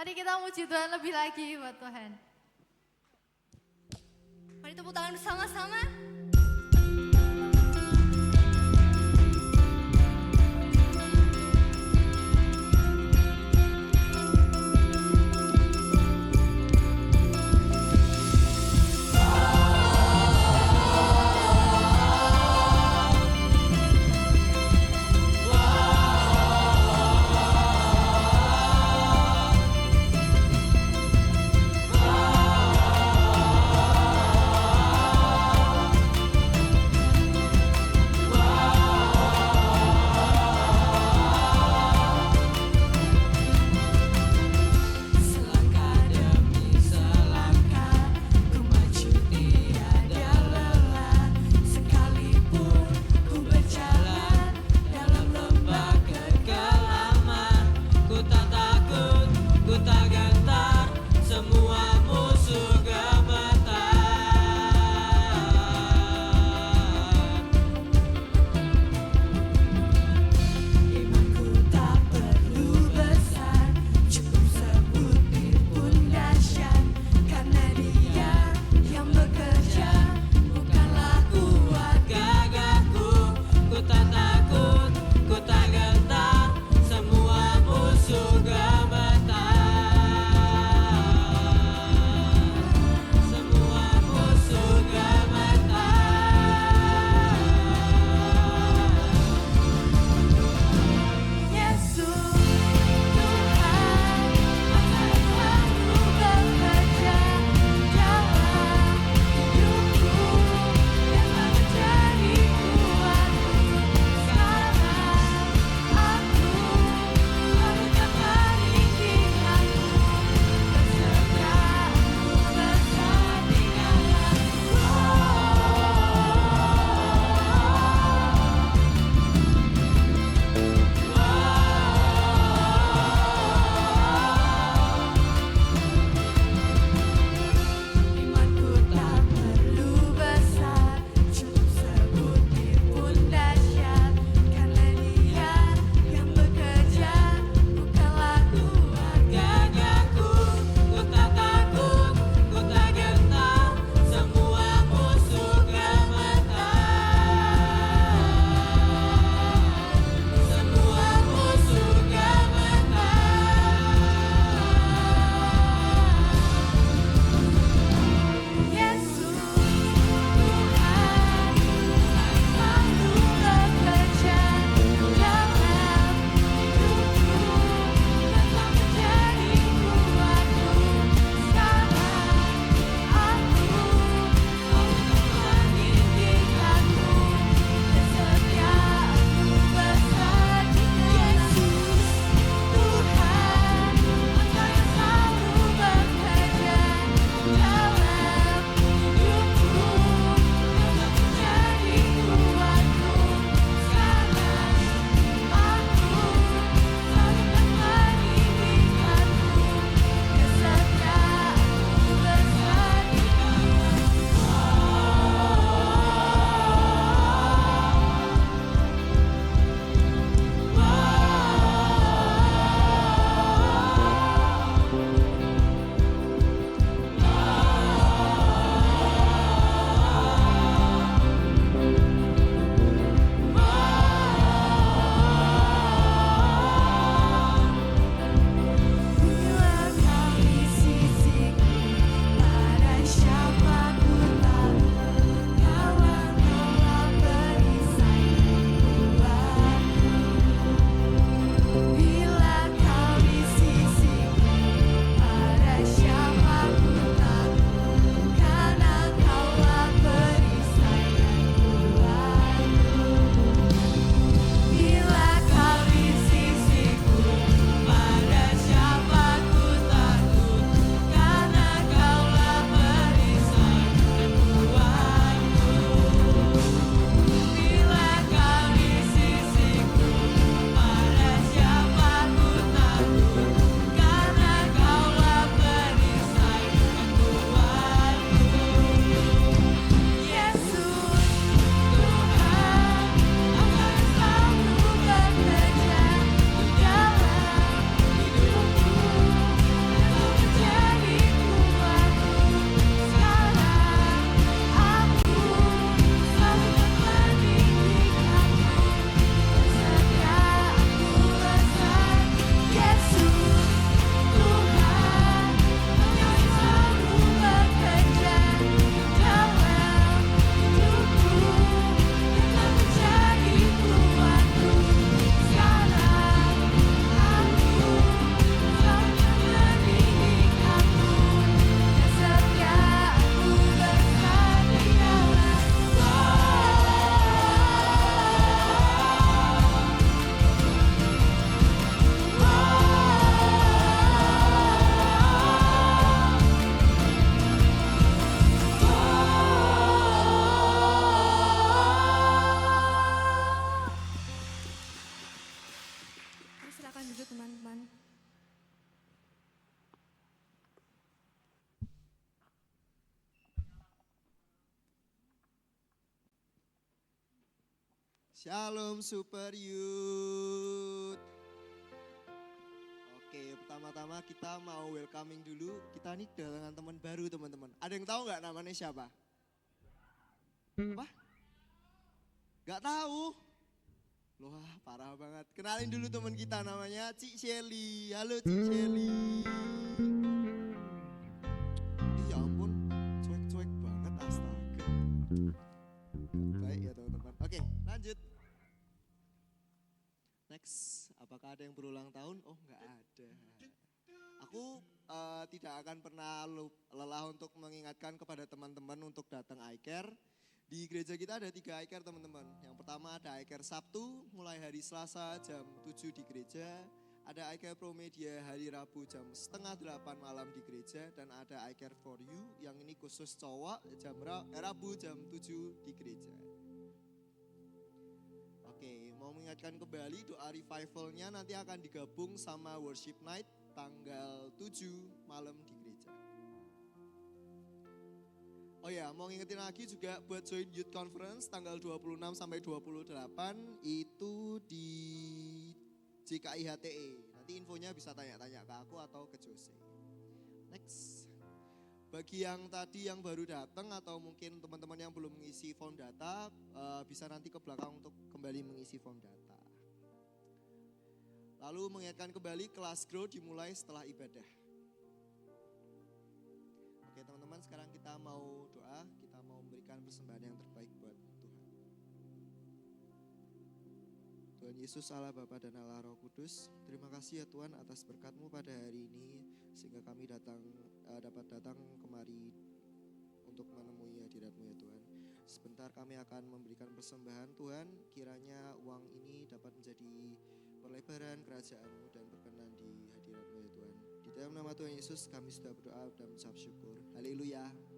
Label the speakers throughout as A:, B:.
A: Mari kita muji Tuhan lebih lagi buat Tuhan.
B: Mari tepuk tangan bersama-sama.
C: Shalom Super Youth. Oke, pertama-tama kita mau welcoming dulu. Kita nih kedatangan teman baru teman-teman. Ada yang tahu nggak namanya siapa? Apa? Nggak tahu? Loh, wah, parah banget. Kenalin dulu teman kita namanya Cik Shelly. Halo Cik Shelly. Ya ampun, cuek-cuek banget astaga. Baik ya teman-teman. Oke, lanjut. Next, apakah ada yang berulang tahun? Oh, nggak ada. Aku tidak akan pernah lelah untuk mengingatkan kepada teman-teman untuk datang iCare. Di gereja kita ada 3 iCare teman-teman. Yang pertama ada iCare Sabtu mulai hari Selasa jam 7 di gereja. Ada iCare Pro Media hari Rabu jam setengah 8 malam di gereja. Dan ada iCare for You yang ini khusus cowok jam Rabu jam 7 di gereja. Oke, mau mengingatkan kembali doa revivalnya nanti akan digabung sama worship night tanggal 7 malam di gereja. Oh ya, mau ngingetin lagi juga buat join Youth Conference tanggal 26 sampai 28 itu di JKI HTE. Nanti infonya bisa tanya-tanya ke aku atau ke Jose. Next. Bagi yang tadi yang baru datang atau mungkin teman-teman yang belum mengisi form data, bisa nanti ke belakang untuk kembali mengisi form data. Lalu mengingatkan kembali kelas grow dimulai setelah ibadah. Oke teman-teman, sekarang kita mau doa, kita mau memberikan persembahan yang terbaik buat Tuhan. Tuhan Yesus, Allah Bapa dan Allah Roh Kudus, terima kasih ya Tuhan atas berkat-Mu pada hari ini sehingga kami dapat datang kemari untuk menemui hadirat-Mu ya Tuhan. Sebentar kami akan memberikan persembahan Tuhan, kiranya uang ini dapat menjadi perlebaran kerajaan-Mu dan berkenan di hadirat-Mu ya Tuhan. Di dalam nama Tuhan Yesus kami sudah berdoa dan mengucap syukur. Haleluya. Amin.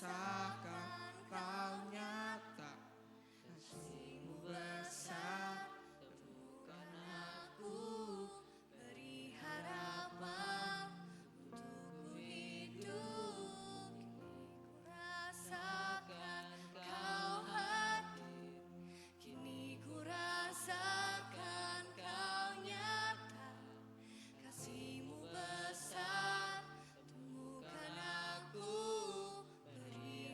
D: rasakan kau nyata, kasihmu besar temukan aku, beri harapan untukku hidup.
B: Ku rasakan kau hadir, kini ku rasakan kau nyata, kasihmu besar temukan aku, beri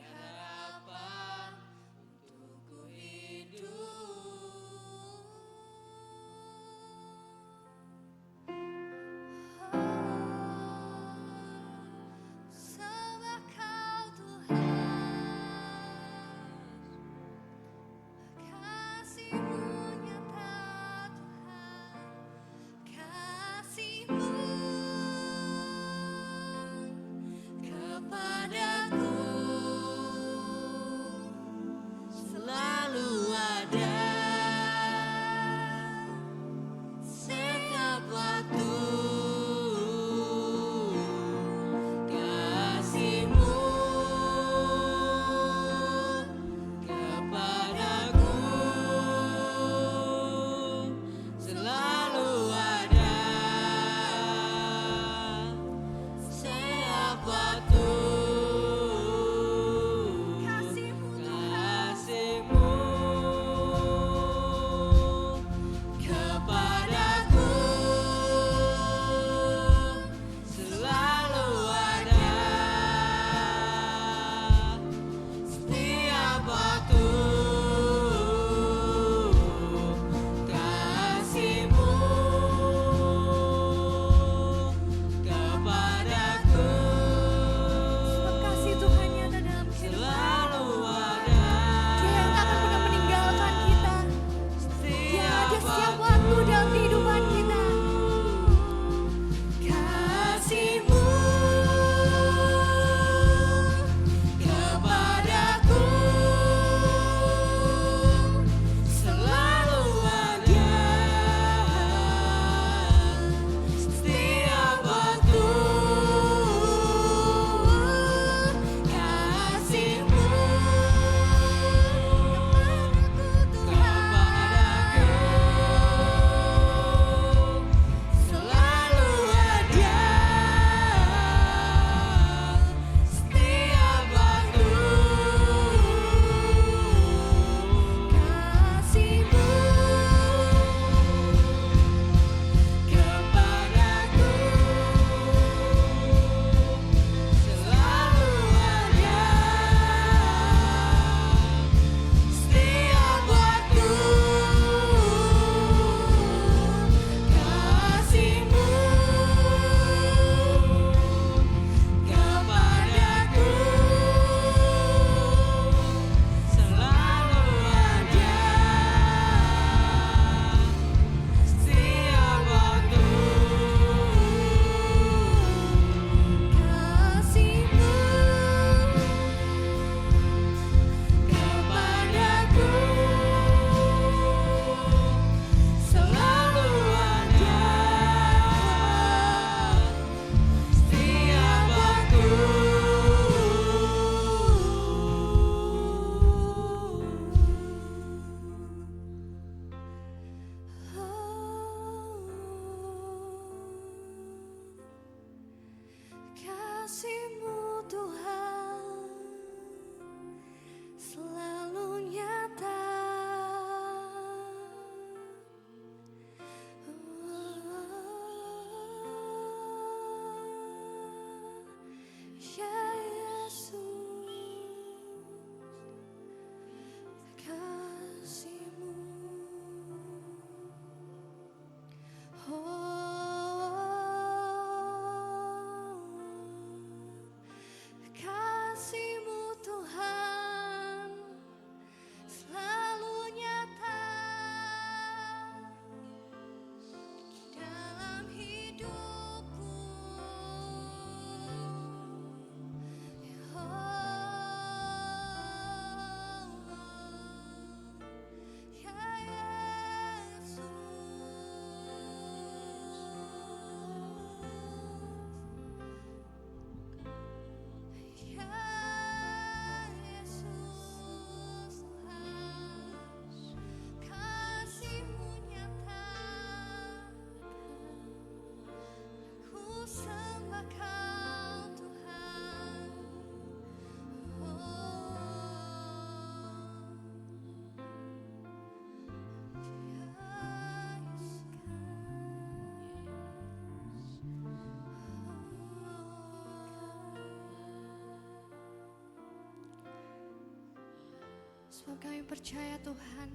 B: Sebab kami percaya Tuhan,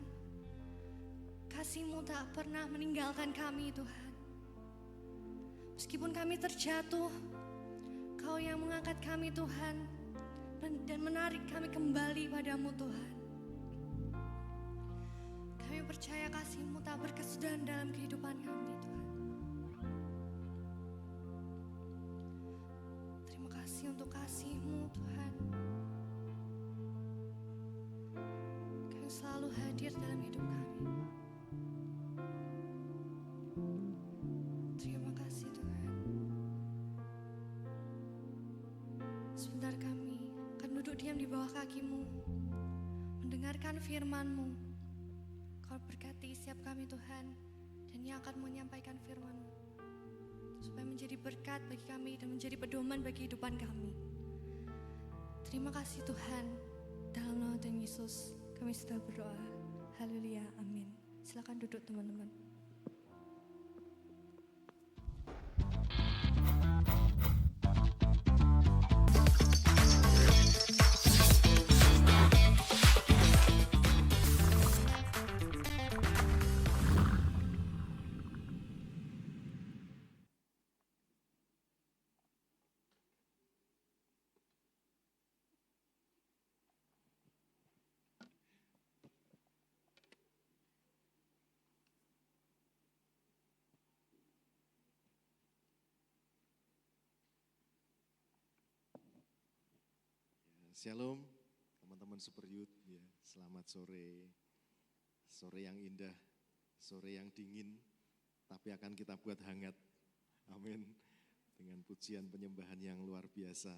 B: kasih-Mu tak pernah meninggalkan kami Tuhan. Meskipun kami terjatuh, Kau yang mengangkat kami Tuhan dan menarik kami kembali padamu Tuhan. Kami percaya kasih-Mu tak berkesudahan dalam kehidupan kami Tuhan. Terima kasih untuk kasih-Mu Tuhan. Kau selalu hadir dalam hidup kami. Terima kasih Tuhan. Sebentar kami akan duduk diam di bawah kaki-Mu, mendengarkan firman-Mu. Kau berkati setiap kami Tuhan, dan yang akan menyampaikan firman-Mu, supaya menjadi berkat bagi kami dan menjadi pedoman bagi kehidupan kami. Terima kasih Tuhan, dalam nama Tuhan Yesus kami sudah berdoa. Haleluya, amin. Silakan duduk teman-teman.
E: Shalom, teman-teman Super Youth, ya, selamat sore. Sore yang indah, sore yang dingin, tapi akan kita buat hangat. Amin. Dengan pujian penyembahan yang luar biasa.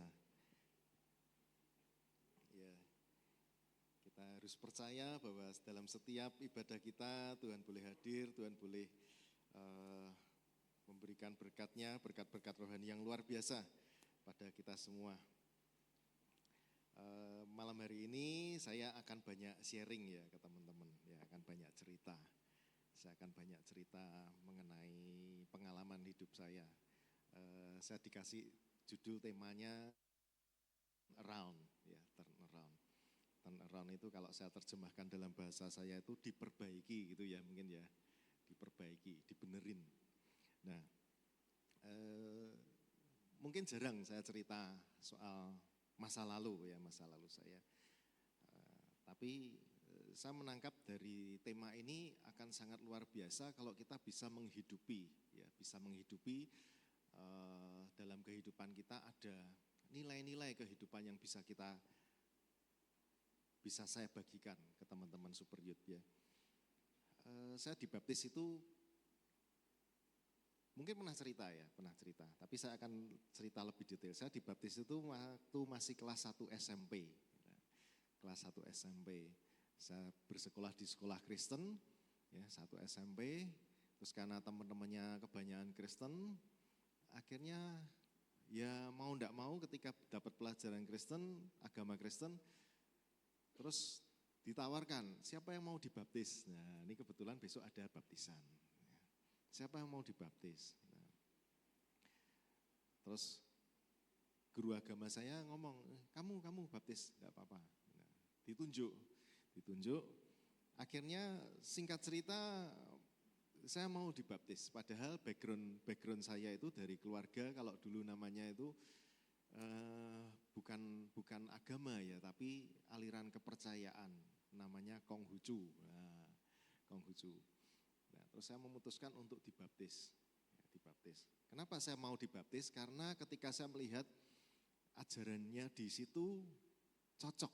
E: Ya, kita harus percaya bahwa dalam setiap ibadah kita Tuhan boleh hadir, Tuhan boleh memberikan berkat-Nya, berkat-berkat rohani yang luar biasa pada kita semua. Malam hari ini saya akan banyak sharing ya ke teman-teman, ya akan banyak cerita. Saya akan banyak cerita mengenai pengalaman hidup saya. Saya dikasih judul temanya around, ya turn around. Turn around itu kalau saya terjemahkan dalam bahasa saya itu diperbaiki gitu ya mungkin ya, diperbaiki, dibenerin. Nah, mungkin jarang saya cerita soal masa lalu ya, masa lalu saya. Tapi saya menangkap dari tema ini akan sangat luar biasa kalau kita bisa menghidupi, ya bisa menghidupi dalam kehidupan kita ada nilai-nilai kehidupan yang bisa saya bagikan ke teman-teman Super Youth ya. Saya dibaptis itu mungkin pernah cerita ya, tapi saya akan cerita lebih detail. Saya dibaptis itu waktu masih kelas 1 SMP. Kelas 1 SMP. Saya bersekolah di sekolah Kristen, ya 1 SMP. Terus karena teman-temannya kebanyakan Kristen, akhirnya ya mau enggak mau ketika dapat pelajaran Kristen, agama Kristen, terus ditawarkan, siapa yang mau dibaptis? Nah ini kebetulan besok ada baptisan. Siapa yang mau dibaptis? Nah, terus guru agama saya ngomong, kamu baptis, enggak apa-apa. Nah, ditunjuk. Akhirnya singkat cerita saya mau dibaptis. Padahal background saya itu dari keluarga, kalau dulu namanya itu bukan agama ya, tapi aliran kepercayaan, namanya Konghucu. Nah, Konghucu. Nah, terus saya memutuskan untuk dibaptis. Kenapa saya mau dibaptis? Karena ketika saya melihat ajarannya di situ cocok.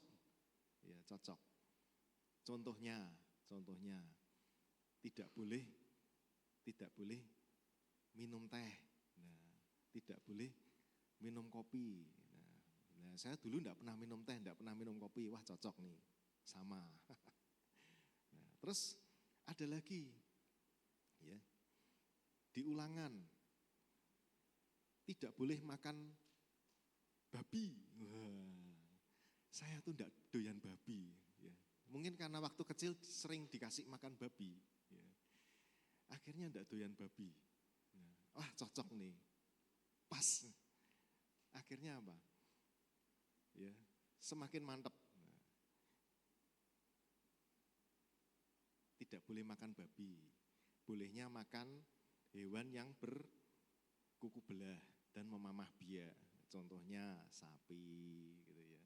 E: Ya, cocok. Contohnya tidak boleh minum teh. Nah, tidak boleh minum kopi. Nah, saya dulu enggak pernah minum teh, enggak pernah minum kopi. Wah, cocok nih. Sama. Nah, terus ada lagi ya, di Ulangan tidak boleh makan babi. Wah, saya tuh enggak doyan babi ya. Mungkin karena waktu kecil sering dikasih makan babi ya. Akhirnya enggak doyan babi. Nah, wah cocok nih, pas. Akhirnya apa ya, semakin mantap. Nah, tidak boleh makan babi. Bolehnya makan hewan yang berkuku belah dan memamah biak. Contohnya sapi gitu ya.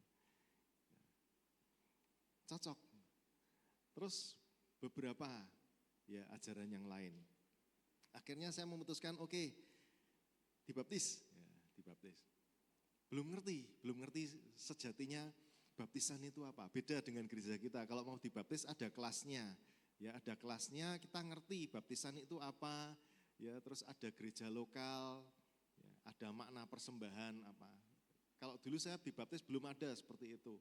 E: Cocok. Terus beberapa ya ajaran yang lain. Akhirnya saya memutuskan oke, dibaptis. Ya, dibaptis. Belum ngerti sejatinya baptisan itu apa. Beda dengan gereja kita, kalau mau dibaptis ada kelasnya. Ya, ada kelasnya, kita ngerti baptisan itu apa. Ya, terus ada gereja lokal, ya, ada makna persembahan apa. Kalau dulu saya dibaptis belum ada seperti itu.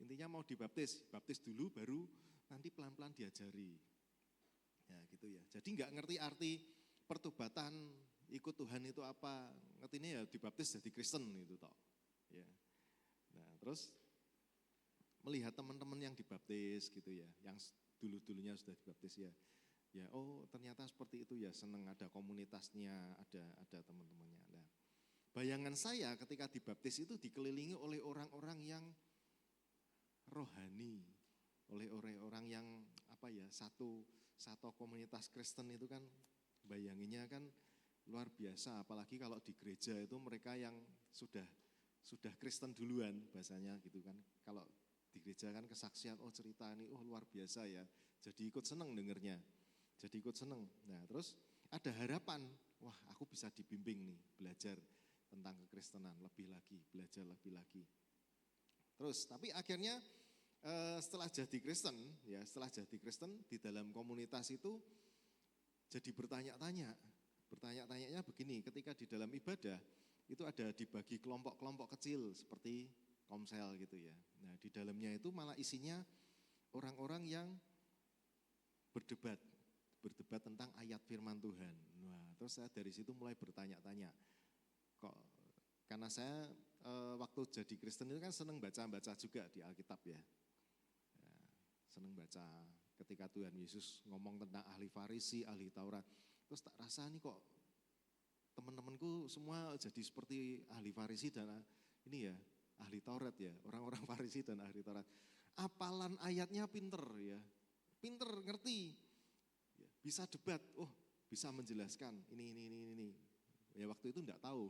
E: Intinya mau dibaptis, baptis dulu baru nanti pelan-pelan diajari. Ya gitu ya. Jadi nggak ngerti arti pertobatan, ikut Tuhan itu apa. Ngertinya ya dibaptis jadi Kristen gitu toh. Ya. Nah, terus melihat teman-teman yang dibaptis gitu ya, yang dulu-dulunya sudah dibaptis ya. Ya, oh ternyata seperti itu ya, seneng ada komunitasnya, ada teman-temannya. Nah, bayangan saya ketika dibaptis itu dikelilingi oleh orang-orang yang rohani, oleh orang-orang yang apa ya, satu komunitas Kristen itu kan bayanginnya kan luar biasa, apalagi kalau di gereja itu mereka yang sudah Kristen duluan bahasanya gitu kan. Kalau di gereja kan kesaksian, oh cerita ini, oh luar biasa ya, jadi ikut seneng dengernya. Jadi ikut seneng. Nah terus ada harapan, wah aku bisa dibimbing nih, belajar tentang kekristenan lebih lagi, belajar lebih lagi. Terus tapi akhirnya setelah jadi Kristen, ya setelah jadi Kristen di dalam komunitas itu jadi bertanya-tanyanya begini, ketika di dalam ibadah itu ada dibagi kelompok-kelompok kecil seperti komsel gitu ya. Nah di dalamnya itu malah isinya orang-orang yang berdebat tentang ayat firman Tuhan. Nah, terus saya dari situ mulai bertanya-tanya. Kok karena saya waktu jadi Kristen itu kan seneng baca-baca juga di Alkitab ya. Seneng baca ketika Tuhan Yesus ngomong tentang ahli Farisi, ahli Taurat. Terus tak rasa nih kok teman-temanku semua jadi seperti ahli Farisi dan ini ya, ahli Taurat ya, orang-orang Farisi dan ahli Taurat. Apalan ayatnya pinter ya, pinter ngerti. Bisa debat, oh bisa menjelaskan ini. Ya waktu itu enggak tahu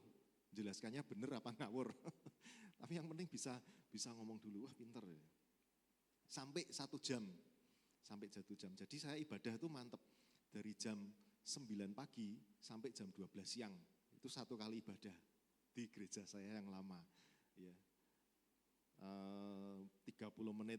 E: jelaskannya benar apa ngawur. Tapi yang penting bisa ngomong dulu, wah pinter ya. Sampai 1 jam. Jadi saya ibadah itu mantep. Dari jam 9 pagi sampai jam 12 siang. Itu 1 kali ibadah di gereja saya yang lama. Ya. 30 menit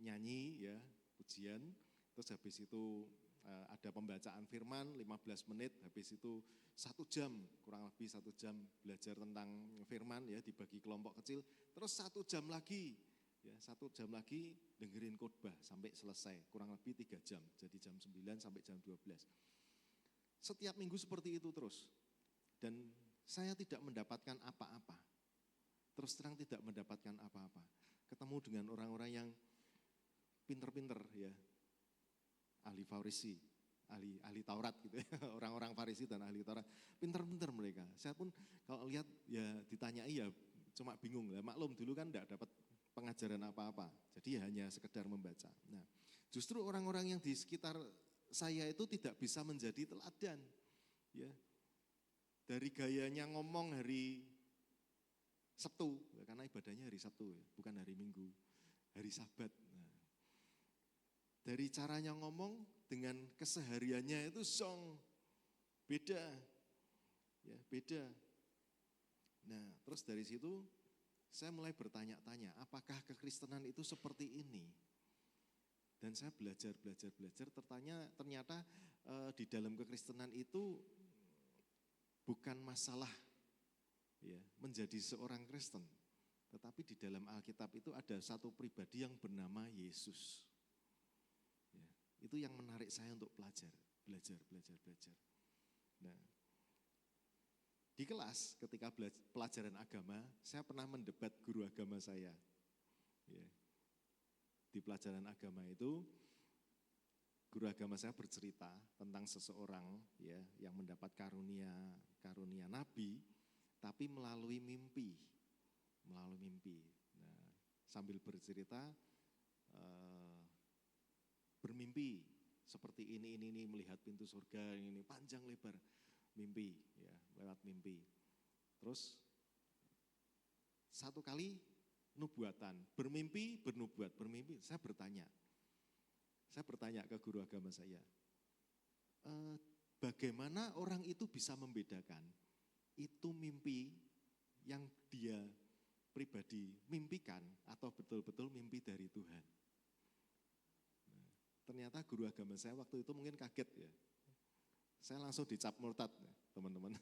E: nyanyi ya, pujian. Terus habis itu ada pembacaan firman 15 menit, habis itu 1 jam, kurang lebih 1 jam belajar tentang firman ya, dibagi kelompok kecil, terus 1 jam lagi, ya 1 jam lagi dengerin khotbah sampai selesai, kurang lebih 3 jam, jadi jam 9 sampai jam 12. Setiap minggu seperti itu terus, dan saya tidak mendapatkan apa-apa, terus terang tidak mendapatkan apa-apa, ketemu dengan orang-orang yang pinter-pinter ya, ahli Farisi, ahli Taurat gitu ya, orang-orang Farisi dan ahli Taurat, pinter-pinter mereka. Saya pun kalau lihat ya ditanyai ya cuma bingung lah. Maklum dulu kan enggak dapat pengajaran apa-apa, jadi ya hanya sekedar membaca. Nah, justru orang-orang yang di sekitar saya itu tidak bisa menjadi teladan, ya. Dari gayanya ngomong hari Sabtu, karena ibadahnya hari Sabtu, ya, bukan hari Minggu, hari Sabat. Nah, dari caranya ngomong dengan kesehariannya itu beda, ya beda. Nah terus dari situ saya mulai bertanya-tanya, apakah kekristenan itu seperti ini? Dan saya belajar, ternyata di dalam kekristenan itu bukan masalah ya menjadi seorang Kristen, tetapi di dalam Alkitab itu ada satu pribadi yang bernama Yesus. Itu yang menarik saya untuk belajar. Nah, di kelas ketika pelajaran agama, saya pernah mendebat guru agama saya. Ya. Di pelajaran agama itu, guru agama saya bercerita tentang seseorang ya yang mendapat karunia nabi, tapi melalui mimpi. Nah, sambil bercerita, bermimpi seperti ini melihat pintu surga ini panjang lebar, mimpi ya, lewat mimpi. Terus satu kali nubuatan, bermimpi bernubuat, bermimpi. Saya bertanya ke guru agama saya, bagaimana orang itu bisa membedakan itu mimpi yang dia pribadi mimpikan atau betul-betul mimpi dari Tuhan. Nah, ternyata guru agama saya waktu itu mungkin kaget ya. Saya langsung dicap murtad ya, teman-teman.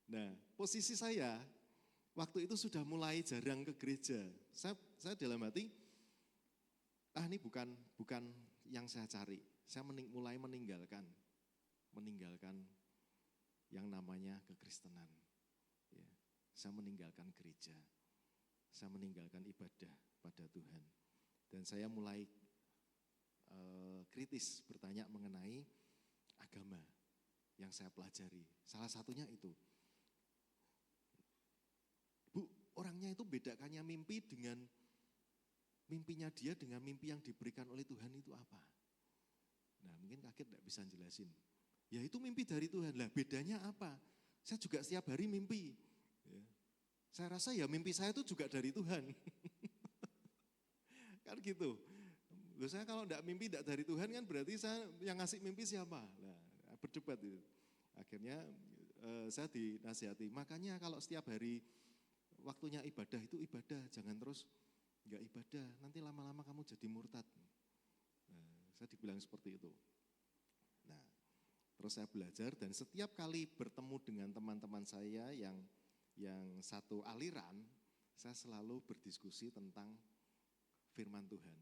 E: Nah, posisi saya waktu itu sudah mulai jarang ke gereja. Saya dalam hati, ini bukan yang saya cari. Saya mulai meninggalkan yang namanya kekristenan. Ya, saya meninggalkan gereja, saya meninggalkan ibadah pada Tuhan. Dan saya mulai kritis bertanya mengenai agama yang saya pelajari. Salah satunya itu, Bu, orangnya itu bedakannya mimpi dengan mimpinya dia dengan mimpi yang diberikan oleh Tuhan itu apa? Nah, mungkin kaget tidak bisa jelasin. Ya itu mimpi dari Tuhan. Lah bedanya apa? Saya juga setiap hari mimpi. Ya. Saya rasa ya mimpi saya itu juga dari Tuhan. Kan gitu. Loh, saya kalau tidak mimpi tidak dari Tuhan kan berarti saya yang ngasih mimpi siapa? Nah, berdebat itu. Akhirnya saya dinasihati. Makanya kalau setiap hari waktunya ibadah itu ibadah. Jangan terus enggak ibadah. Nanti lama-lama kamu jadi murtad. Nah, saya dibilang seperti itu. Nah, terus saya belajar dan setiap kali bertemu dengan teman-teman saya yang satu aliran, saya selalu berdiskusi tentang firman Tuhan.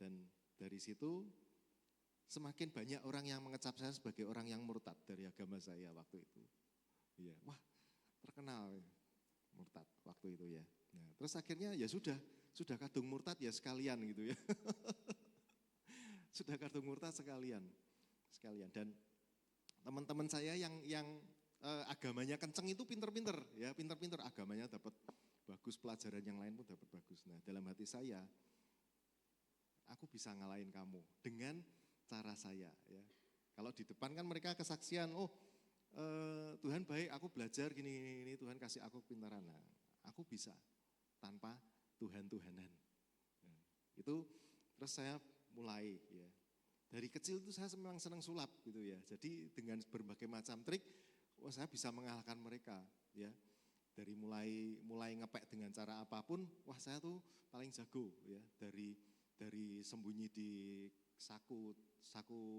E: Dan dari situ semakin banyak orang yang mengecap saya sebagai orang yang murtad dari agama saya waktu itu. Ya, wah, terkenal murtad waktu itu ya. Nah, terus akhirnya ya sudah kadung murtad ya sekalian gitu ya. Sudah kadung murtad sekalian. Dan teman-teman saya yang agamanya kenceng itu pinter-pinter ya, pinter-pinter agamanya dapat bagus, pelajaran yang lain pun dapat bagus. Nah, dalam hati saya, aku bisa ngalahin kamu dengan cara saya ya. Kalau di depan kan mereka kesaksian, Tuhan baik, aku belajar gini, Tuhan kasih aku pintaran. Nah, aku bisa tanpa Tuhan-Tuhanan. Nah, itu terus saya mulai ya. Dari kecil itu saya memang senang sulap gitu ya. Jadi dengan berbagai macam trik, saya bisa mengalahkan mereka ya. Dari mulai ngepek dengan cara apapun, saya tuh paling jago ya. Dari sembunyi di saku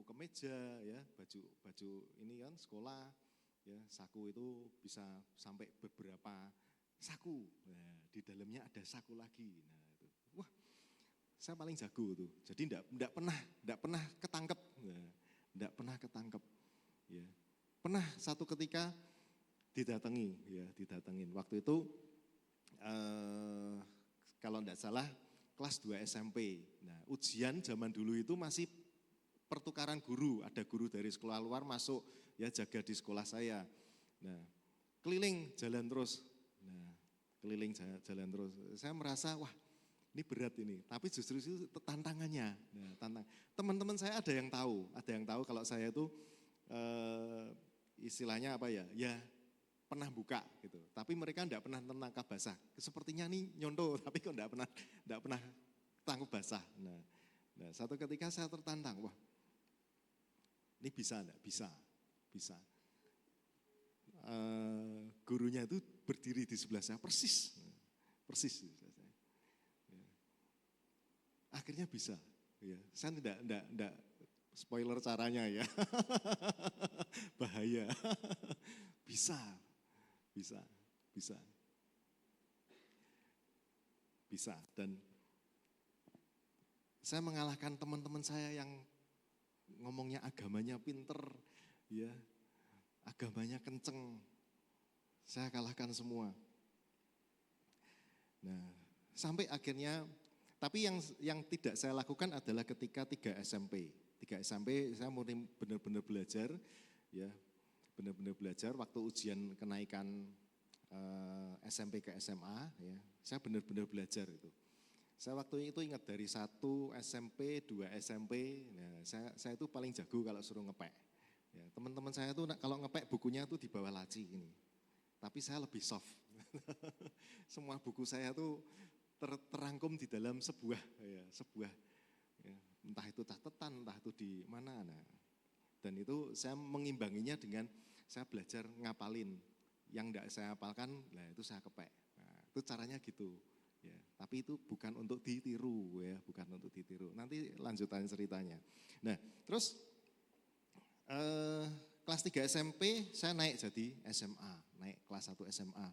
E: kemeja ya, baju ini kan sekolah ya, saku itu bisa sampai beberapa saku. Nah, di dalamnya ada saku lagi. Nah, itu. Wah, saya paling jago tuh. Jadi enggak pernah ketangkep. Nah, enggak pernah ketangkep. Ya. Pernah satu ketika didatengin. Waktu itu kalau enggak salah kelas 2 SMP. Nah, ujian zaman dulu itu masih pertukaran guru. Ada guru dari sekolah luar masuk ya jaga di sekolah saya. Nah, keliling jalan terus. Saya merasa wah, ini berat ini, tapi justru itu tantangannya. Nah, teman-teman saya ada yang tahu kalau saya itu istilahnya apa ya? Ya pernah buka gitu. Tapi mereka enggak pernah menangkap basah. Sepertinya nih nyontoh, tapi kok enggak pernah tangkap basah. Nah, satu ketika saya tertantang, wah, ini bisa enggak? Bisa. Gurunya itu berdiri di sebelah saya persis di sebelah saya. Akhirnya bisa, ya. Saya tidak spoiler caranya ya, bahaya. Bisa. Dan saya mengalahkan teman-teman saya yang ngomongnya agamanya pinter, ya, agamanya kenceng. Saya kalahkan semua. Nah, sampai akhirnya. Tapi yang tidak saya lakukan adalah ketika 3 SMP. 3 SMP saya mulai benar-benar belajar, ya, benar-benar belajar waktu ujian kenaikan SMP ke SMA, ya, saya benar-benar belajar itu. Saya waktu itu ingat dari 1 SMP, 2 SMP, nah, saya itu paling jago kalau suruh ngepek. Ya, teman-teman saya tuh kalau ngepek bukunya tuh di bawah laci ini. Tapi saya lebih soft. Semua buku saya tuh terangkum di dalam sebuah ya, entah itu catatan, entah itu di mana. Nah, dan itu saya mengimbanginya dengan saya belajar ngapalin. Yang enggak saya hafalkan, nah itu saya kepek. Nah, itu caranya gitu. Ya, tapi itu bukan untuk ditiru ya, bukan untuk ditiru. Nanti lanjutan ceritanya. Nah, terus kelas 3 SMP saya naik jadi SMA, naik kelas 1 SMA.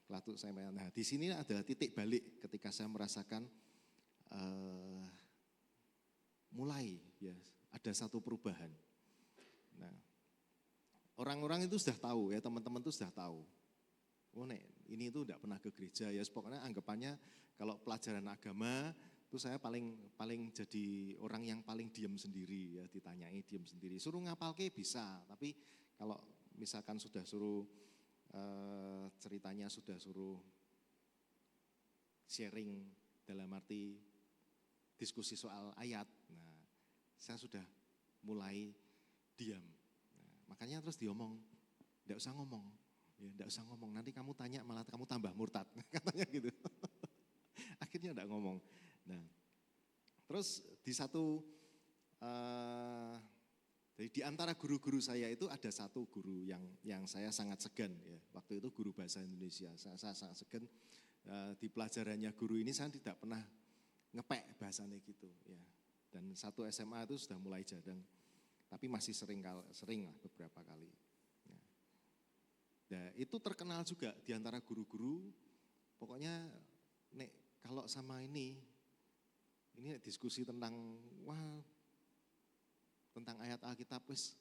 E: Kelas 1 SMA. Nah, di sini ada titik balik ketika saya merasakan mulai ya ada satu perubahan. Nah, orang-orang itu sudah tahu ya, teman-teman itu sudah tahu. Oh nek, ini itu tidak pernah ke gereja ya, pokoknya anggapannya kalau pelajaran agama itu saya paling jadi orang yang paling diam sendiri ya, ditanyai diam sendiri. Suruh ngapalke bisa, tapi kalau misalkan sudah suruh ceritanya sudah suruh sharing dalam arti diskusi soal ayat, nah saya sudah mulai diam. Nah, makanya terus diomong, tidak usah ngomong. Ya, enggak usah ngomong, nanti kamu tanya malah kamu tambah murtad, katanya gitu. Akhirnya enggak ngomong. Nah, terus di satu, jadi di antara guru-guru saya itu ada satu guru yang saya sangat segan ya. Waktu itu guru bahasa Indonesia, saya sangat segan. Di pelajarannya guru ini saya tidak pernah ngepek bahasanya gitu ya. Dan satu SMA itu sudah mulai jadang, tapi masih sering lah beberapa kali. Nah, itu terkenal juga di antara guru-guru, pokoknya nek kalau sama ini diskusi tentang tentang ayat Alkitab wis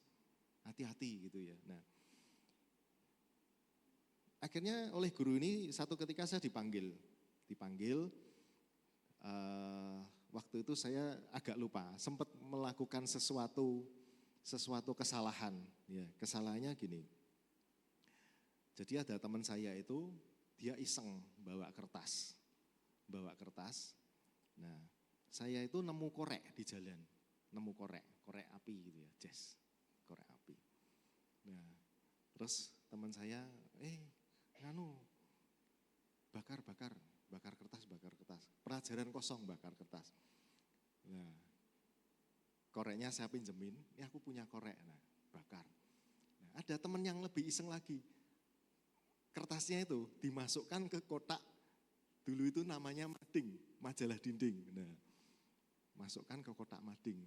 E: hati-hati gitu ya. Nah, akhirnya oleh guru ini satu ketika saya dipanggil, waktu itu saya agak lupa, sempat melakukan sesuatu kesalahan, ya kesalahannya gini. Jadi ada teman saya itu, dia iseng bawa kertas. Nah, saya itu nemu korek di jalan, nemu korek api gitu ya, korek api. Nah, terus teman saya, bakar kertas. Pelajaran kosong bakar kertas. Nah, koreknya saya pinjemin, ini aku punya korek, nah bakar. Nah, ada teman yang lebih iseng lagi. Kertasnya itu dimasukkan ke kotak, dulu itu namanya mading, majalah dinding. Nah, masukkan ke kotak mading,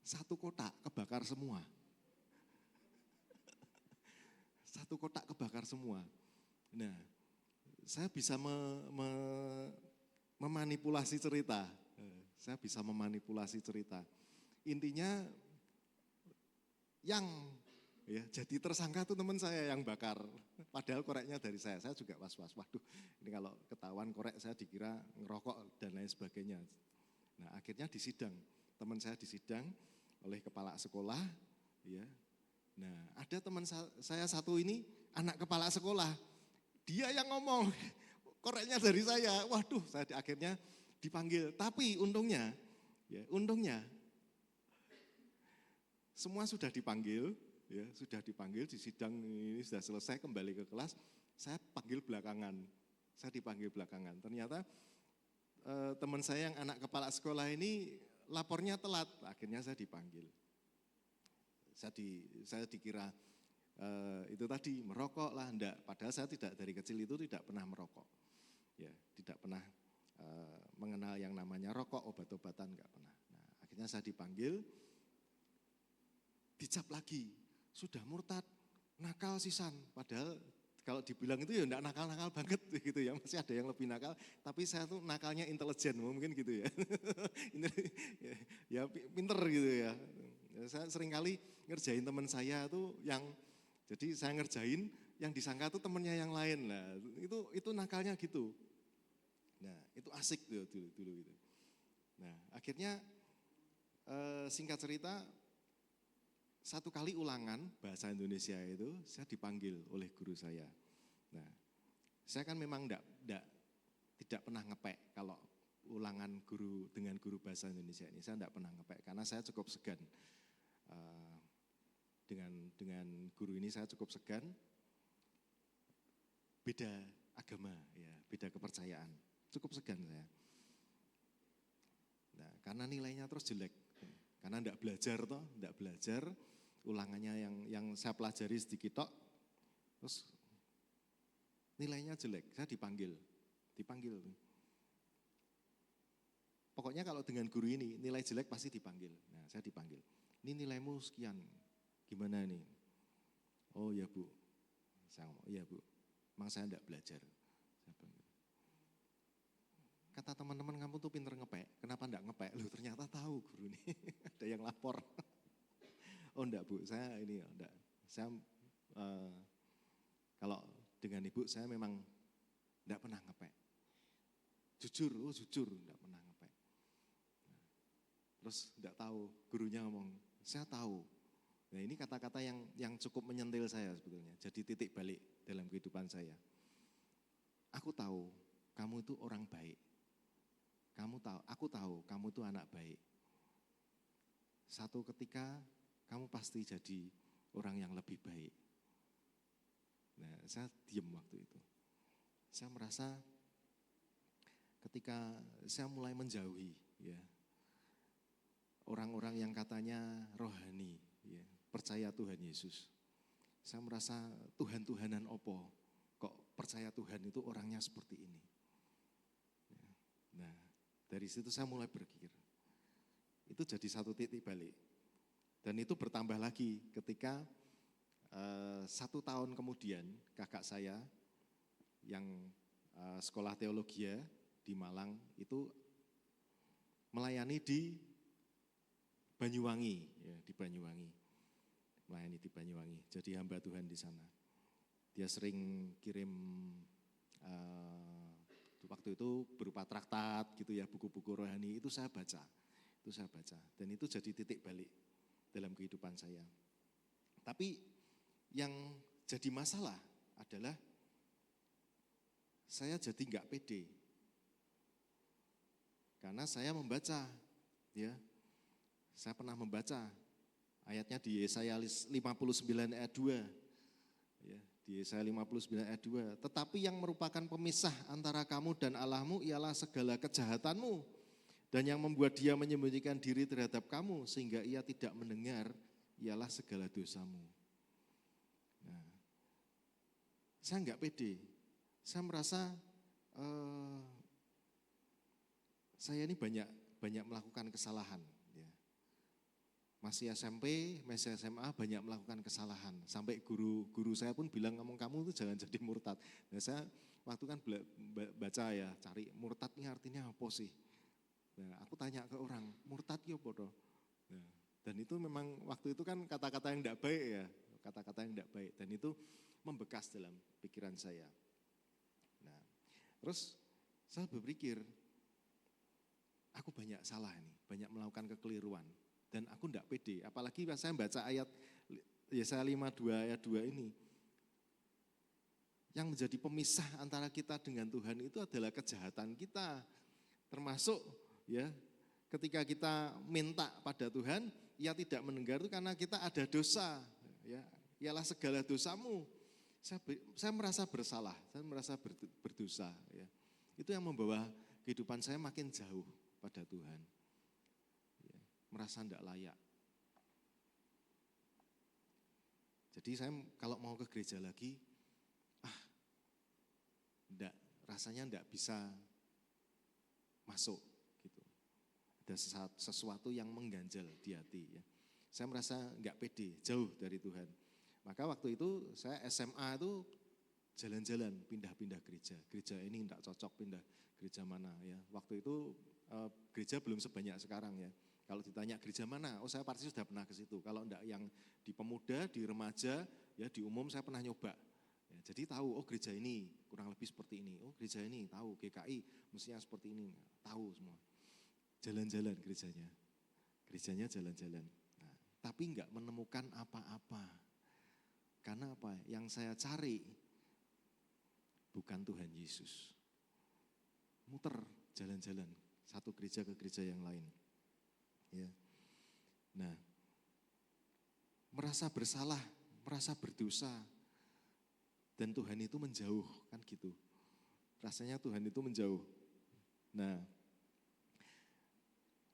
E: satu kotak kebakar semua. Nah, saya bisa memanipulasi cerita. Intinya yang ya, jadi tersangka itu teman saya yang bakar, padahal koreknya dari saya juga was-was, waduh ini kalau ketahuan korek saya dikira ngerokok dan lain sebagainya. Nah akhirnya disidang, teman saya disidang oleh kepala sekolah, ya. Nah ada teman saya satu ini anak kepala sekolah, dia yang ngomong koreknya dari saya, waduh saya akhirnya dipanggil, tapi untungnya semua sudah dipanggil. Ya, sudah dipanggil di sidang ini sudah selesai, kembali ke kelas, saya dipanggil belakangan. Ternyata teman saya yang anak kepala sekolah ini lapornya telat, akhirnya saya dipanggil. Saya dikira itu tadi merokok lah, enggak. Padahal saya dari kecil itu tidak pernah merokok. Ya, tidak pernah mengenal yang namanya rokok, obat-obatan enggak pernah. Nah, akhirnya saya dipanggil, dicap lagi. Sudah murtad, nakal sisan. Padahal kalau dibilang itu ya enggak nakal-nakal banget gitu ya. Masih ada yang lebih nakal, tapi saya tuh nakalnya intelijen mungkin gitu ya. Ya pinter gitu ya. Saya seringkali ngerjain teman saya tuh jadi saya ngerjain yang disangka tuh temennya yang lain. Nah itu nakalnya gitu. Nah itu asik tuh dulu gitu. Nah akhirnya singkat cerita, satu kali ulangan bahasa Indonesia itu saya dipanggil oleh guru saya. Nah, saya kan memang tidak pernah ngepek kalau ulangan ruangan guru dengan guru bahasa Indonesia ini. Saya tidak pernah ngepek karena saya cukup segan. Dengan guru ini saya cukup segan. Beda agama, ya, beda kepercayaan. Cukup segan saya. Nah, karena nilainya terus jelek. Karena tidak belajar, ulangannya yang saya pelajari sedikit tok, terus nilainya jelek, saya dipanggil. Pokoknya kalau dengan guru ini, nilai jelek pasti dipanggil. Nah, saya dipanggil. Ini nilaimu sekian, gimana nih? Oh ya Bu, saya ngomong, iya Bu, emang saya tidak belajar. Kata teman-teman, kamu tuh pinter ngepek, kenapa enggak ngepek? Loh ternyata tahu guru ini, ada yang lapor. Oh enggak Bu, saya ini enggak. Saya kalau dengan Ibu saya memang enggak pernah ngepek. Jujur enggak pernah ngepek. Terus enggak tahu, gurunya ngomong, saya tahu. Nah ini kata-kata yang cukup menyentil saya sebetulnya, jadi titik balik dalam kehidupan saya. Aku tahu, kamu itu orang baik. Aku tahu kamu itu anak baik. Satu ketika kamu pasti jadi orang yang lebih baik. Nah, saya diam waktu itu. Saya merasa ketika saya mulai menjauhi, ya, orang-orang yang katanya rohani, ya, percaya Tuhan Yesus. Saya merasa Tuhan-Tuhanan opo, kok percaya Tuhan itu orangnya seperti ini. Nah, dari situ saya mulai berpikir. Itu jadi satu titik balik. Dan itu bertambah lagi ketika 1 tahun kemudian kakak saya yang sekolah teologi di Malang itu melayani di Banyuwangi, ya, melayani di Banyuwangi. Jadi hamba Tuhan di sana. Dia sering kirim waktu itu berupa traktat gitu ya, buku-buku rohani itu saya baca. Dan itu jadi titik balik dalam kehidupan saya. Tapi yang jadi masalah adalah saya jadi enggak pede. Karena saya membaca, ya. Saya pernah membaca ayatnya di Yesaya 59 ayat 2. Ya, di Yesaya 59 ayat 2. Tetapi yang merupakan pemisah antara kamu dan Allahmu ialah segala kejahatanmu. Dan yang membuat dia menyembunyikan diri terhadap kamu sehingga ia tidak mendengar ialah segala dosamu. Nah, saya enggak pede. Saya merasa saya ini banyak melakukan kesalahan. Ya. Masih SMP, masih SMA banyak melakukan kesalahan. Sampai guru saya pun bilang, kamu itu jangan jadi murtad. Nah, saya waktu kan baca ya, cari murtad ini artinya apa sih? Nah, aku tanya ke orang, murtad ya apa toh? Nah, dan itu memang waktu itu kan kata-kata yang tidak baik ya, kata-kata yang tidak baik. Dan itu membekas dalam pikiran saya. Nah, terus saya berpikir, aku banyak salah nih, banyak melakukan kekeliruan. Dan aku tidak pede, apalagi pas saya baca ayat Yesaya 52 ayat 2 ini. Yang menjadi pemisah antara kita dengan Tuhan itu adalah kejahatan kita. Termasuk ya, ketika kita minta pada Tuhan, ia tidak mendengar itu karena kita ada dosa. Ya, ialah segala dosamu. Saya merasa bersalah, saya merasa berdosa. Ya. Itu yang membawa kehidupan saya makin jauh pada Tuhan. Ya, merasa tidak layak. Jadi saya kalau mau ke gereja lagi, rasanya tidak bisa masuk. Gitu. Ada sesuatu yang mengganjal di hati. Ya. Saya merasa enggak pede, jauh dari Tuhan. Maka waktu itu saya SMA itu jalan-jalan, pindah-pindah gereja. Gereja ini enggak cocok, pindah gereja mana ya. Waktu itu gereja belum sebanyak sekarang ya. Kalau ditanya gereja mana, saya pasti sudah pernah ke situ. Kalau enggak yang di pemuda, di remaja, ya di umum saya pernah nyoba. Ya, jadi tahu, gereja ini kurang lebih seperti ini. Gereja ini tahu, GKI mestinya seperti ini. Tahu semua. Jalan-jalan gerejanya. Gerejanya jalan-jalan. Nah, tapi enggak menemukan apa-apa. Karena apa? Yang saya cari bukan Tuhan Yesus. Muter jalan-jalan. satu gereja ke gereja yang lain. Ya. Nah, merasa bersalah, merasa berdosa, dan Tuhan itu menjauh, kan gitu. Rasanya Tuhan itu menjauh. Nah,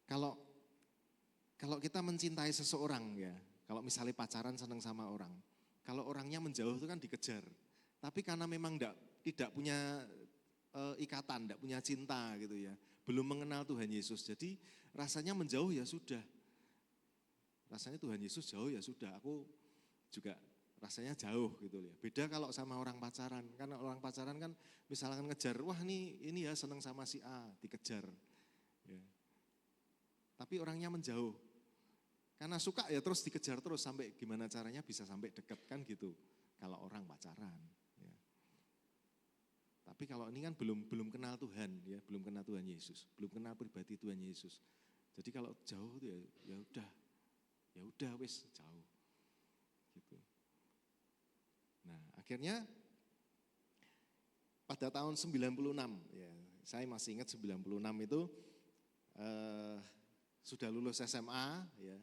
E: kalau kita mencintai seseorang ya, kalau misalnya pacaran senang sama orang, kalau orangnya menjauh itu kan dikejar. Tapi karena memang tidak punya ikatan, tidak punya cinta gitu ya, belum mengenal Tuhan Yesus, jadi rasanya menjauh ya sudah. Rasanya Tuhan Yesus jauh ya sudah, aku juga rasanya jauh gitu ya. Beda kalau sama orang pacaran, karena orang pacaran kan misalkan ngejar, wah ini ya seneng sama si A, dikejar. Ya. Tapi orangnya menjauh, karena suka ya terus dikejar terus sampai gimana caranya bisa sampai dekat kan gitu. Kalau orang pacaran. Ya. Tapi kalau ini kan belum kenal Tuhan ya, belum kenal Tuhan Yesus, belum kenal pribadi Tuhan Yesus. Jadi kalau jauh itu ya udah wis jauh. Gitu. Nah, akhirnya pada tahun 96 ya, saya masih ingat 96 itu sudah lulus SMA ya.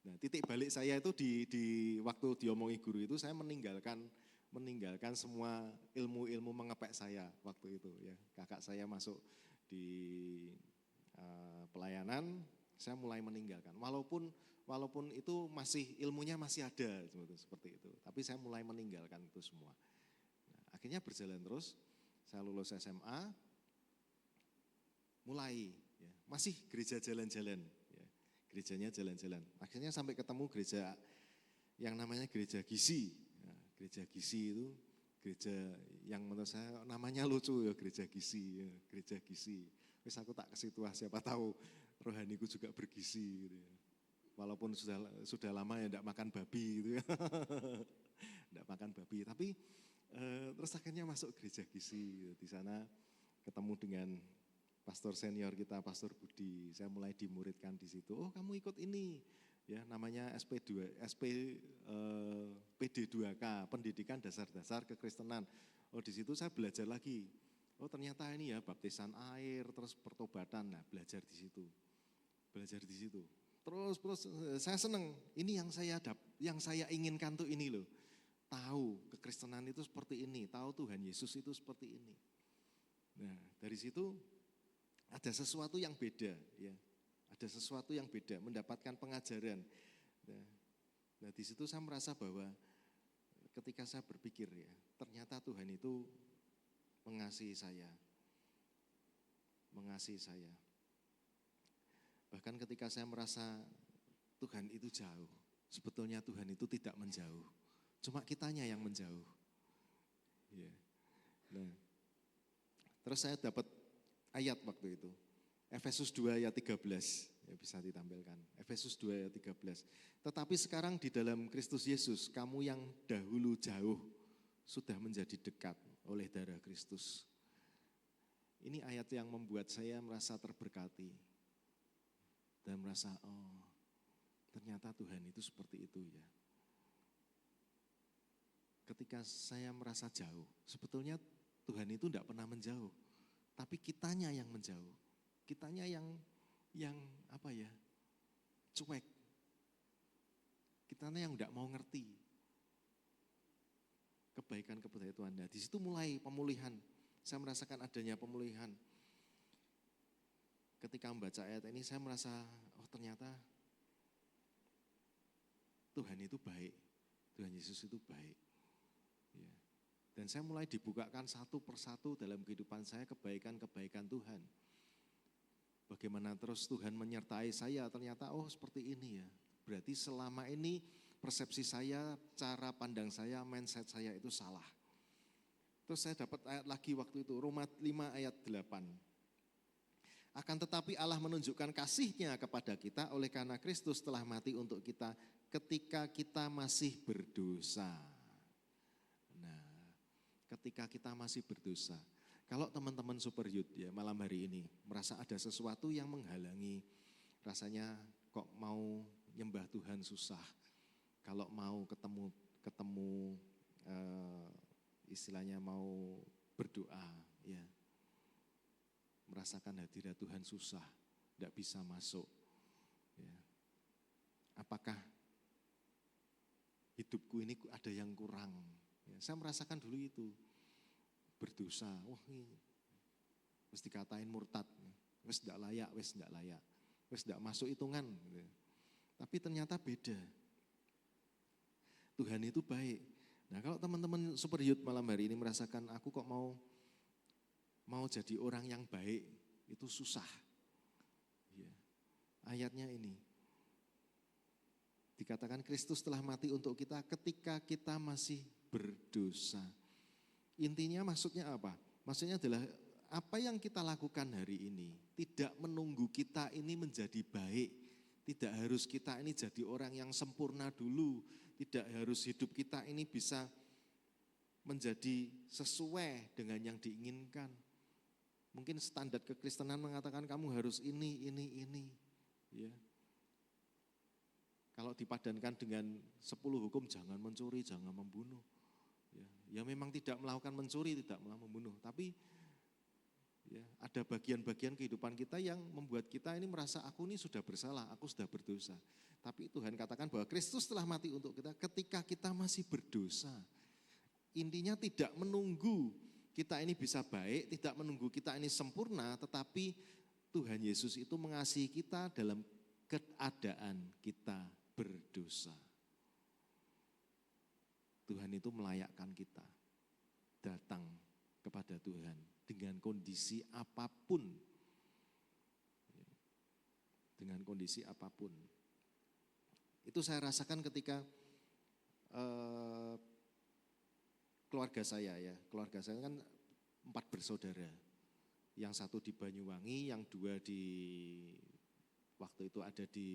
E: Nah, titik balik saya itu di waktu diomongi guru itu saya meninggalkan semua ilmu-ilmu mengepek saya waktu itu ya. Kakak saya masuk di pelayanan, saya mulai meninggalkan. Walaupun itu masih ilmunya masih ada seperti itu, tapi saya mulai meninggalkan itu semua. Nah, akhirnya berjalan terus, saya lulus SMA, mulai ya, masih gereja jalan-jalan. Gerejanya jalan-jalan. Akhirnya sampai ketemu gereja yang namanya gereja Gisi. Nah, gereja Gisi itu gereja yang menurut saya namanya lucu ya, gereja Gisi. Ya, gereja Gisi. Wis aku tak ke situ, siapa tahu rohaniku juga bergizi gitu ya. Walaupun sudah lama ya enggak makan babi gitu ya. Enggak makan babi, tapi terus akhirnya masuk gereja Gisi. Di sana ketemu dengan pastor senior kita, Pastor Budi. Saya mulai dimuridkan di situ. Oh, kamu ikut ini. Ya, namanya PD2K, Pendidikan Dasar-Dasar Kekristenan. Oh, di situ saya belajar lagi. Oh, ternyata ini ya baptisan air, terus pertobatan. Nah, belajar di situ. Terus saya senang. Ini yang saya inginkan tuh ini loh. Tahu kekristenan itu seperti ini, tahu Tuhan Yesus itu seperti ini. Nah, dari situ ada sesuatu yang beda, ya. Ada sesuatu yang beda, mendapatkan pengajaran. Nah, di situ saya merasa bahwa ketika saya berpikir ya, ternyata Tuhan itu mengasihi saya. Bahkan ketika saya merasa Tuhan itu jauh, sebetulnya Tuhan itu tidak menjauh, cuma kitanya yang menjauh. Ya. Nah, terus saya dapat ayat waktu itu, Efesus 2 ayat 13, ya bisa ditampilkan, Efesus 2 ayat 13. Tetapi sekarang di dalam Kristus Yesus, kamu yang dahulu jauh, sudah menjadi dekat oleh darah Kristus. Ini ayat yang membuat saya merasa terberkati, dan merasa, oh ternyata Tuhan itu seperti itu ya. Ketika saya merasa jauh, sebetulnya Tuhan itu tidak pernah menjauh. Tapi kitanya yang menjauh, kitanya yang apa ya, cuek. Kitanya yang tidak mau ngerti kebaikan-kebaikan Tuhan. Nah, di situ mulai pemulihan. Saya merasakan adanya pemulihan. Ketika membaca ayat ini saya merasa, oh ternyata Tuhan itu baik, Tuhan Yesus itu baik. Ya. Dan saya mulai dibukakan satu persatu dalam kehidupan saya kebaikan-kebaikan Tuhan. Bagaimana terus Tuhan menyertai saya, ternyata oh seperti ini ya. Berarti selama ini persepsi saya, cara pandang saya, mindset saya itu salah. Terus saya dapat ayat lagi waktu itu, Roma 5 ayat 8. Akan tetapi Allah menunjukkan kasih-Nya kepada kita oleh karena Kristus telah mati untuk kita ketika kita masih berdosa. Ketika kita masih berdosa. Kalau teman-teman Super Youth ya malam hari ini merasa ada sesuatu yang menghalangi, rasanya kok mau nyembah Tuhan susah. Kalau mau ketemu istilahnya mau berdoa ya. merasakan hadirat Tuhan susah, tidak bisa masuk. Ya. Apakah hidupku ini ada yang kurang? Ya, saya merasakan dulu itu, berdosa, wah ini mesti dikatain murtad, wis tidak layak, wis tidak masuk hitungan. Gitu. Tapi ternyata beda. Tuhan itu baik. Nah kalau teman-teman Super Youth malam hari ini merasakan aku kok mau jadi orang yang baik, itu susah. Ya. Ayatnya ini, dikatakan Kristus telah mati untuk kita ketika kita masih berdosa. Intinya maksudnya apa? Maksudnya adalah apa yang kita lakukan hari ini tidak menunggu kita ini menjadi baik. Tidak harus kita ini jadi orang yang sempurna dulu. Tidak harus hidup kita ini bisa menjadi sesuai dengan yang diinginkan. Mungkin standar kekristenan mengatakan kamu harus ini. Ya. Kalau dipadankan dengan 10 hukum, jangan mencuri, jangan membunuh. Ya memang tidak melakukan mencuri, tidak melakukan membunuh. Tapi ya, ada bagian-bagian kehidupan kita yang membuat kita ini merasa aku ini sudah bersalah, aku sudah berdosa. Tapi Tuhan katakan bahwa Kristus telah mati untuk kita ketika kita masih berdosa. Intinya tidak menunggu kita ini bisa baik, tidak menunggu kita ini sempurna, tetapi Tuhan Yesus itu mengasihi kita dalam keadaan kita berdosa. Tuhan itu melayakkan kita datang kepada Tuhan dengan kondisi apapun. Dengan kondisi apapun. Itu saya rasakan ketika keluarga saya kan 4 bersaudara. Yang 1 di Banyuwangi, yang 2 waktu itu ada di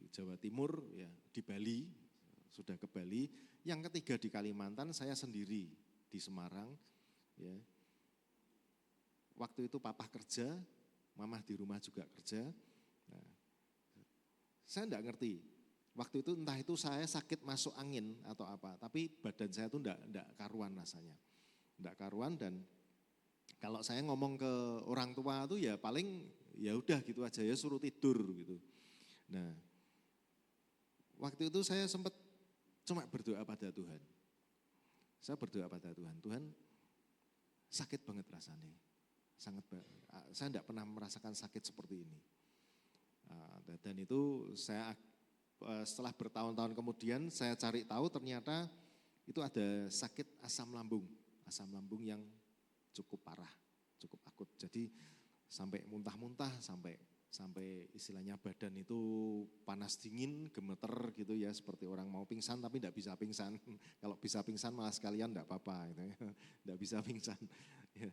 E: Jawa Timur, ya, di Bali, sudah ke Bali. Yang ketiga di Kalimantan, saya sendiri di Semarang. Ya. Waktu itu papa kerja, mama di rumah juga kerja. Nah, saya enggak ngerti, waktu itu entah itu saya sakit masuk angin atau apa, tapi badan saya itu enggak karuan rasanya. Enggak karuan, dan kalau saya ngomong ke orang tua itu ya paling ya udah gitu aja, ya suruh tidur gitu. Nah, waktu itu saya sempat cuma berdoa pada Tuhan. Saya berdoa pada Tuhan, Tuhan sakit banget rasanya. Saya enggak pernah merasakan sakit seperti ini. Dan itu saya setelah bertahun-tahun kemudian saya cari tahu ternyata itu ada sakit asam lambung yang cukup parah, cukup akut. Jadi sampai muntah-muntah, sampai istilahnya badan itu panas dingin, gemeter gitu ya, seperti orang mau pingsan tapi tidak bisa pingsan. Kalau bisa pingsan malah sekalian tidak apa-apa gitu ya. Tidak bisa pingsan. Ya.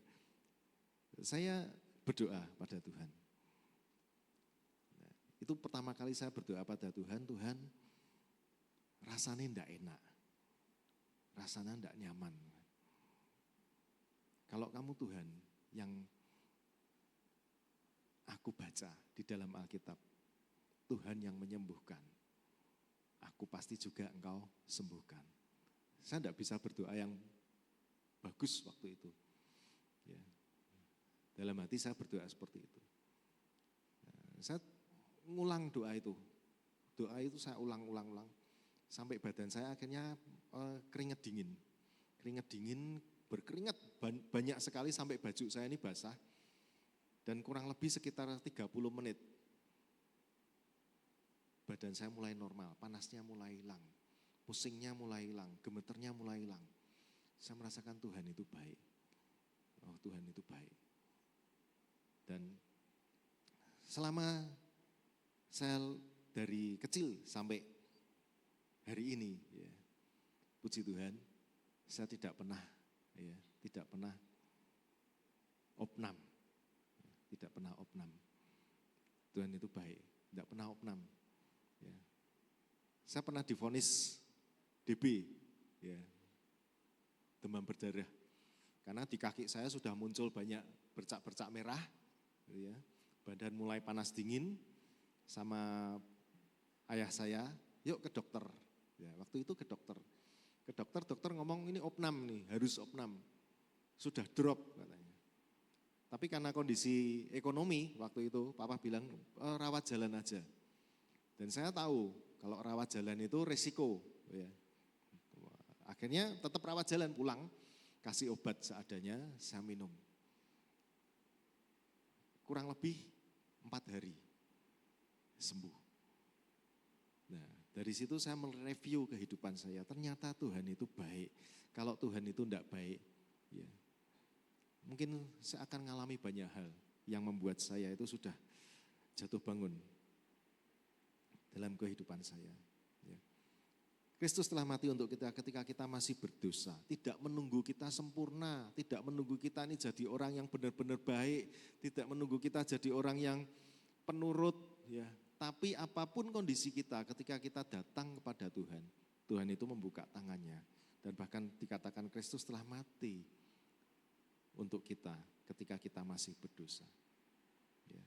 E: Saya berdoa pada Tuhan. Nah, itu pertama kali saya berdoa pada Tuhan, Tuhan rasanya tidak enak, rasanya tidak nyaman. Kalau kamu Tuhan yang aku baca di dalam Alkitab, Tuhan yang menyembuhkan, aku pasti juga Engkau sembuhkan. Saya tidak bisa berdoa yang bagus waktu itu. Ya. Dalam hati saya berdoa seperti itu. Saya ngulang doa itu saya ulang-ulang. Sampai badan saya akhirnya keringat dingin, berkeringat banyak sekali sampai baju saya ini basah. Dan kurang lebih sekitar 30 menit, badan saya mulai normal, panasnya mulai hilang, pusingnya mulai hilang, gemeternya mulai hilang. Saya merasakan Tuhan itu baik. Oh, Tuhan itu baik. Dan selama saya dari kecil sampai hari ini, ya, puji Tuhan, saya tidak pernah opnam. Tidak pernah opnam. Tuhan itu baik, tidak pernah opnam. Ya. Saya pernah divonis DB, ya, demam berdarah. Karena di kaki saya sudah muncul banyak bercak-bercak merah, ya. Badan mulai panas dingin, sama ayah saya, yuk ke dokter. Ya, waktu itu ke dokter. Dokter ngomong ini opnam nih, harus opnam. Sudah drop katanya. Tapi karena kondisi ekonomi waktu itu, papa bilang rawat jalan aja. Dan saya tahu kalau rawat jalan itu resiko. Ya. Akhirnya tetap rawat jalan, pulang, kasih obat seadanya, saya minum. Kurang lebih 4 hari sembuh. Nah, dari situ saya mereview kehidupan saya. Ternyata Tuhan itu baik. Kalau Tuhan itu tidak baik, ya, mungkin saya akan mengalami banyak hal yang membuat saya itu sudah jatuh bangun dalam kehidupan saya. Ya. Kristus telah mati untuk kita ketika kita masih berdosa. Tidak menunggu kita sempurna, tidak menunggu kita ini jadi orang yang benar-benar baik, tidak menunggu kita jadi orang yang penurut. Ya. Tapi apapun kondisi kita ketika kita datang kepada Tuhan, Tuhan itu membuka tangannya. Dan bahkan dikatakan Kristus telah mati untuk kita ketika kita masih berdosa. Ya.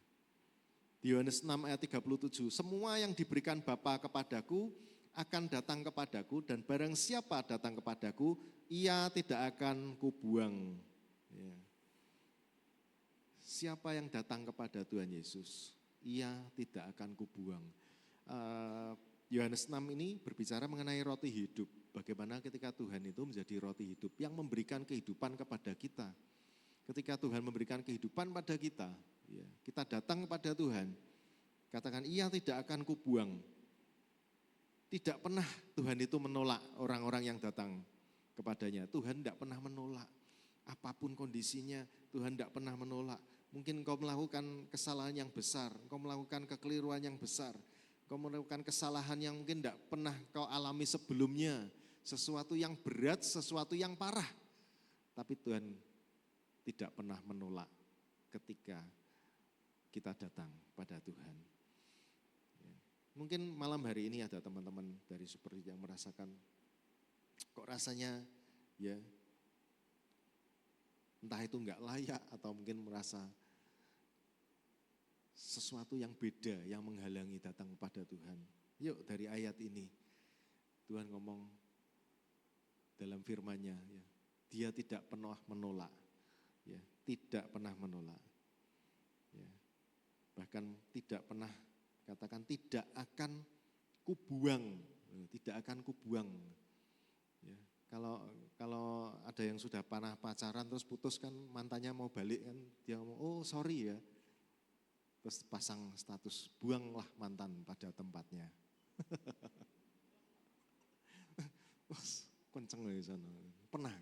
E: Di Yohanes 6 ayat 37, semua yang diberikan Bapa kepadaku akan datang kepadaku dan barang siapa datang kepadaku, ia tidak akan kubuang. Ya. Siapa yang datang kepada Tuhan Yesus, ia tidak akan kubuang. Yohanes 6 ini berbicara mengenai roti hidup. Bagaimana ketika Tuhan itu menjadi roti hidup yang memberikan kehidupan kepada kita. Ketika Tuhan memberikan kehidupan pada kita, ya, kita datang kepada Tuhan, katakan ia tidak akan kubuang. Tidak pernah Tuhan itu menolak orang-orang yang datang kepadanya. Tuhan tidak pernah menolak. Apapun kondisinya, Tuhan tidak pernah menolak. Mungkin kau melakukan kesalahan yang besar, kau melakukan kekeliruan yang besar, kau melakukan kesalahan yang mungkin tidak pernah kau alami sebelumnya. Sesuatu yang berat, sesuatu yang parah. Tapi Tuhan tidak pernah menolak ketika kita datang pada Tuhan. Ya. Mungkin malam hari ini ada teman-teman dari Super yang merasakan kok rasanya ya entah itu enggak layak atau mungkin merasa sesuatu yang beda yang menghalangi datang kepada Tuhan. Yuk dari ayat ini Tuhan ngomong dalam firman-Nya, ya, Dia tidak pernah menolak, ya, tidak pernah menolak, ya, bahkan tidak pernah katakan tidak akan kubuang, tidak akan kubuang. Ya, kalau ada yang sudah pernah pacaran terus putus kan mantannya mau balik kan dia ngomong oh sorry ya, terus pasang status buanglah mantan pada tempatnya. Kenceng di sana. Pernah.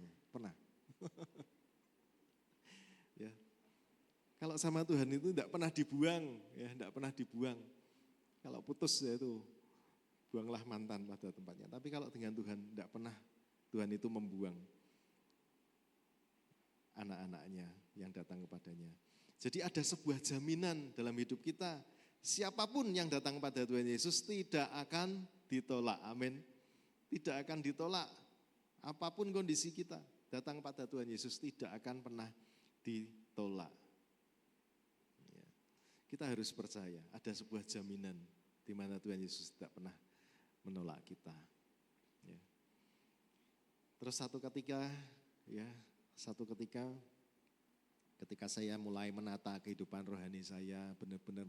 E: Ya. Kalau sama Tuhan itu tidak pernah dibuang, ya, tidak pernah dibuang. Kalau putus ya itu buanglah mantan pada tempatnya. Tapi kalau dengan Tuhan tidak pernah Tuhan itu membuang anak-anaknya yang datang kepadanya. Jadi ada sebuah jaminan dalam hidup kita. Siapapun yang datang kepada Tuhan Yesus tidak akan ditolak. Amin. Tidak akan ditolak. Apapun kondisi kita, datang pada Tuhan Yesus tidak akan pernah ditolak. Ya. Kita harus percaya, ada sebuah jaminan di mana Tuhan Yesus tidak pernah menolak kita. Ya. Terus satu ketika ketika saya mulai menata kehidupan rohani saya, benar-benar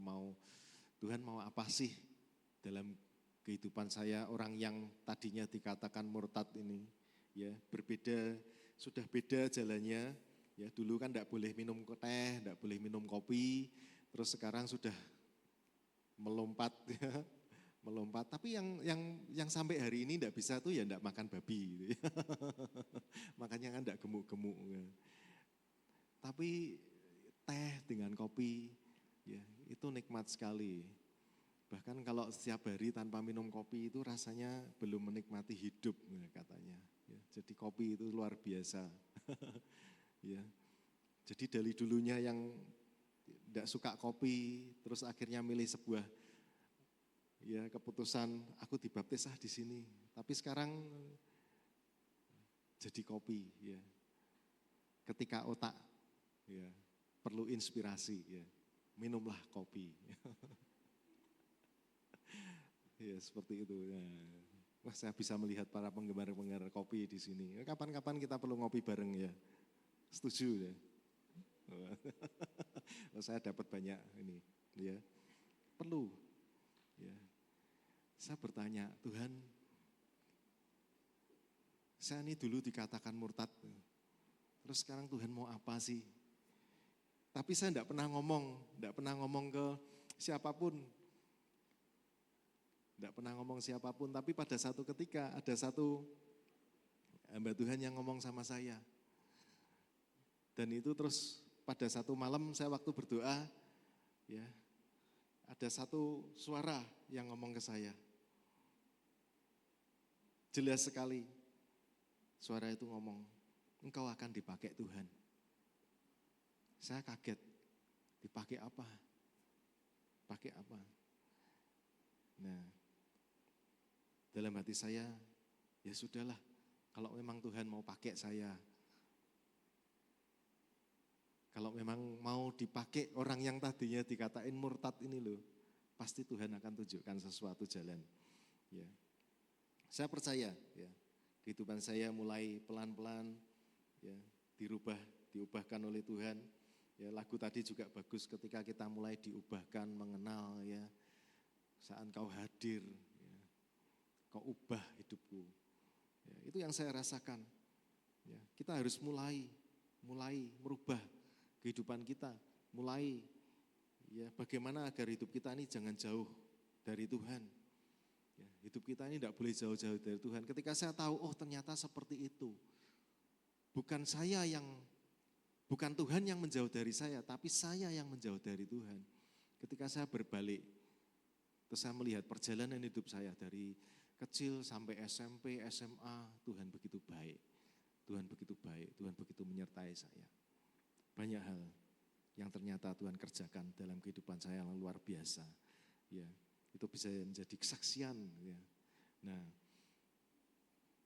E: Tuhan mau apa sih dalam kehidupan saya, orang yang tadinya dikatakan murtad ini, ya berbeda, sudah beda jalannya, ya dulu kan tidak boleh minum teh, tidak boleh minum kopi, terus sekarang sudah melompat, ya, melompat. Tapi yang sampai hari ini tidak bisa tuh ya tidak makan babi, gitu, ya. Makanya kan tidak gemuk-gemuk. Ya. Tapi teh dengan kopi, ya itu nikmat sekali. Bahkan kalau setiap hari tanpa minum kopi itu rasanya belum menikmati hidup, ya, katanya. Ya, jadi kopi itu luar biasa. Ya. Jadi dari dulunya yang tidak suka kopi, terus akhirnya milih sebuah ya keputusan aku dibaptis di sini. Tapi sekarang jadi kopi, ya. Ketika otak ya perlu inspirasi, ya minumlah kopi. Ya seperti itu. Ya. Wah, saya bisa melihat para penggemar kopi di sini. Kapan-kapan kita perlu ngopi bareng ya. Setuju ya. Saya dapat banyak ini, ya. Perlu. Ya. Saya bertanya, Tuhan, saya ini dulu dikatakan murtad. Terus sekarang Tuhan mau apa sih? Tapi saya enggak pernah ngomong ke siapapun. Enggak pernah ngomong siapapun, tapi pada satu ketika ada satu hamba Tuhan yang ngomong sama saya. Dan itu terus pada satu malam saya waktu berdoa, ya, ada satu suara yang ngomong ke saya. Jelas sekali, suara itu ngomong, engkau akan dipakai Tuhan. Saya kaget, dipakai apa? Pakai apa? Nah, dalam hati saya, ya sudahlah, kalau memang Tuhan mau pakai saya, kalau memang mau dipakai orang yang tadinya dikatain murtad ini loh, pasti Tuhan akan tunjukkan sesuatu jalan. Ya. Saya percaya, ya, kehidupan saya mulai pelan-pelan, ya, diubahkan oleh Tuhan. Ya, lagu tadi juga bagus ketika kita mulai diubahkan, mengenal, ya, saat Kau hadir, ya, Kau ubah hidupku. Ya, itu yang saya rasakan. Ya, kita harus mulai merubah kehidupan kita, mulai, ya, bagaimana agar hidup kita ini jangan jauh dari Tuhan. Ya, hidup kita ini tidak boleh jauh-jauh dari Tuhan. Ketika saya tahu, oh ternyata seperti itu. Bukan Tuhan yang menjauh dari saya, tapi saya yang menjauh dari Tuhan. Ketika saya berbalik, terus saya melihat perjalanan hidup saya dari kecil sampai SMP, SMA, Tuhan begitu baik. Tuhan begitu baik, Tuhan begitu menyertai saya. Banyak hal yang ternyata Tuhan kerjakan dalam kehidupan saya yang luar biasa. Ya, itu bisa menjadi kesaksian. Ya. Nah,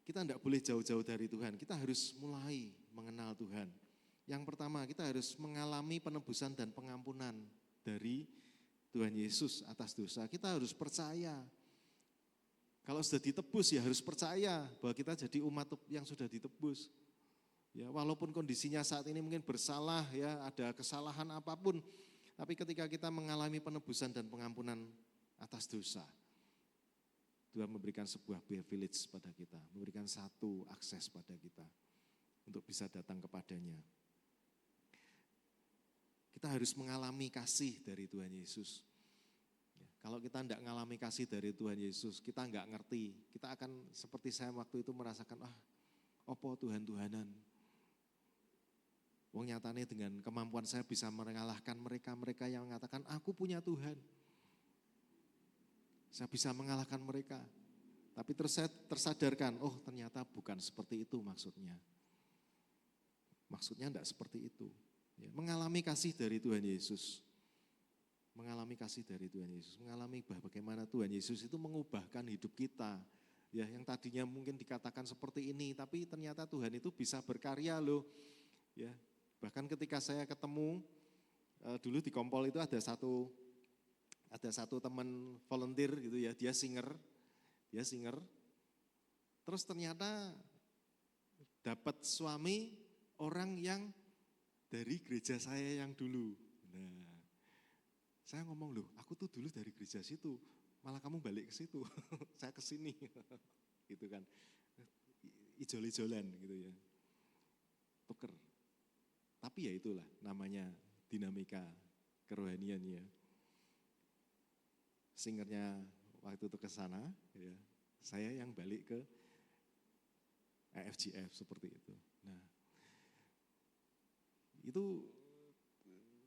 E: kita tidak boleh jauh-jauh dari Tuhan, kita harus mulai mengenal Tuhan. Yang pertama, kita harus mengalami penebusan dan pengampunan dari Tuhan Yesus atas dosa. Kita harus percaya. Kalau sudah ditebus ya harus percaya bahwa kita jadi umat yang sudah ditebus. Ya, walaupun kondisinya saat ini mungkin bersalah, ya, ada kesalahan apapun, tapi ketika kita mengalami penebusan dan pengampunan atas dosa, Tuhan memberikan sebuah privilege pada kita, memberikan satu akses pada kita untuk bisa datang kepadanya. Kita harus mengalami kasih dari Tuhan Yesus. Ya, kalau kita tidak mengalami kasih dari Tuhan Yesus, kita nggak ngerti. Kita akan seperti saya waktu itu merasakan, opo Tuhan-Tuhanan. Wong nyatanya dengan kemampuan saya bisa mengalahkan mereka yang mengatakan, aku punya Tuhan. Saya bisa mengalahkan mereka. Tapi terus saya tersadarkan, oh ternyata bukan seperti itu maksudnya. Maksudnya tidak seperti itu. Ya, mengalami kasih dari Tuhan Yesus. Mengalami kasih dari Tuhan Yesus. Mengalami bagaimana Tuhan Yesus itu mengubahkan hidup kita. Ya, yang tadinya mungkin dikatakan seperti ini, tapi ternyata Tuhan itu bisa berkarya loh. Ya, bahkan ketika saya ketemu, dulu di Kompol itu ada satu teman volunteer gitu ya, dia singer, terus ternyata dapat suami orang yang dari gereja saya yang dulu. Nah, saya ngomong loh, aku tuh dulu dari gereja situ, malah kamu balik ke situ, saya ke sini, gitu kan, ijol-ijolan gitu ya, tuker. Tapi ya itulah namanya dinamika kerohanian ya. Singernya waktu itu ke sana, ya, saya yang balik ke AFGF seperti itu. Nah, itu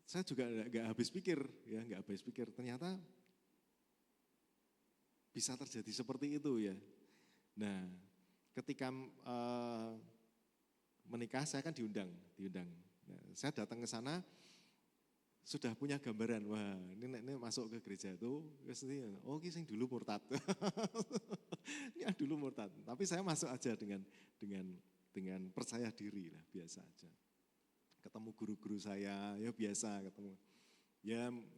E: saya juga nggak habis pikir, ya nggak habis pikir. Ternyata bisa terjadi seperti itu ya. Nah, ketika menikah saya kan diundang. Nah, saya datang ke sana. Sudah punya gambaran, wah ini masuk ke gereja itu, oh ini dulu murtad, ini dulu murtad. Tapi saya masuk aja dengan percaya diri lah, biasa aja. Ketemu guru-guru saya, ya biasa ketemu.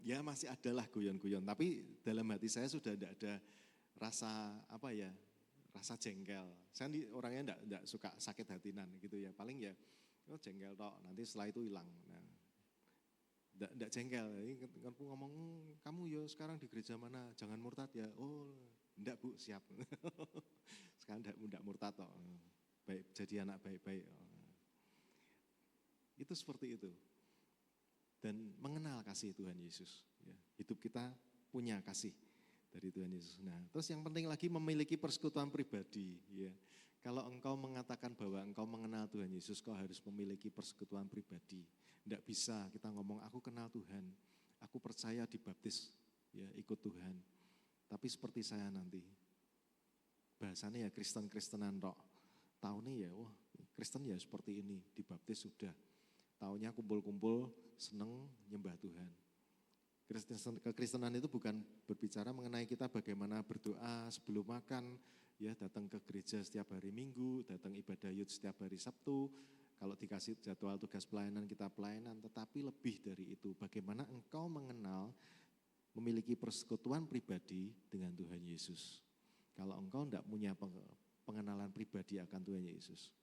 E: Ya masih adalah guyon-guyon, tapi dalam hati saya sudah tidak ada rasa rasa jengkel. Saya orangnya tidak suka sakit hatinan gitu ya, paling ya jengkel tok, nanti setelah itu hilang. Nah, Enggak jengkel. Aku ngomong, kamu ya sekarang di gereja mana? Jangan murtad ya. Oh, enggak Bu, siap. Sekarang enggak murtad toh. Baik, jadi anak baik-baik. Itu seperti itu. Dan mengenal kasih Tuhan Yesus. Ya, hidup kita punya kasih dari Tuhan Yesus. Nah, terus yang penting lagi memiliki persekutuan pribadi. Ya. Kalau engkau mengatakan bahwa engkau mengenal Tuhan Yesus, kau harus memiliki persekutuan pribadi. Tidak bisa kita ngomong, aku kenal Tuhan, aku percaya dibaptis, ya ikut Tuhan. Tapi seperti saya nanti, bahasanya ya Kristen-Kristenan tok. Tahunnya ya, wah Kristen ya seperti ini, dibaptis sudah. Tahunnya kumpul-kumpul, seneng nyembah Tuhan. Kekristenan itu bukan berbicara mengenai kita bagaimana berdoa sebelum makan, ya datang ke gereja setiap hari Minggu, datang ibadah youth setiap hari Sabtu, kalau dikasih jadwal tugas pelayanan kita pelayanan, tetapi lebih dari itu, bagaimana engkau mengenal, memiliki persekutuan pribadi dengan Tuhan Yesus. Kalau engkau tidak punya pengenalan pribadi akan Tuhan Yesus,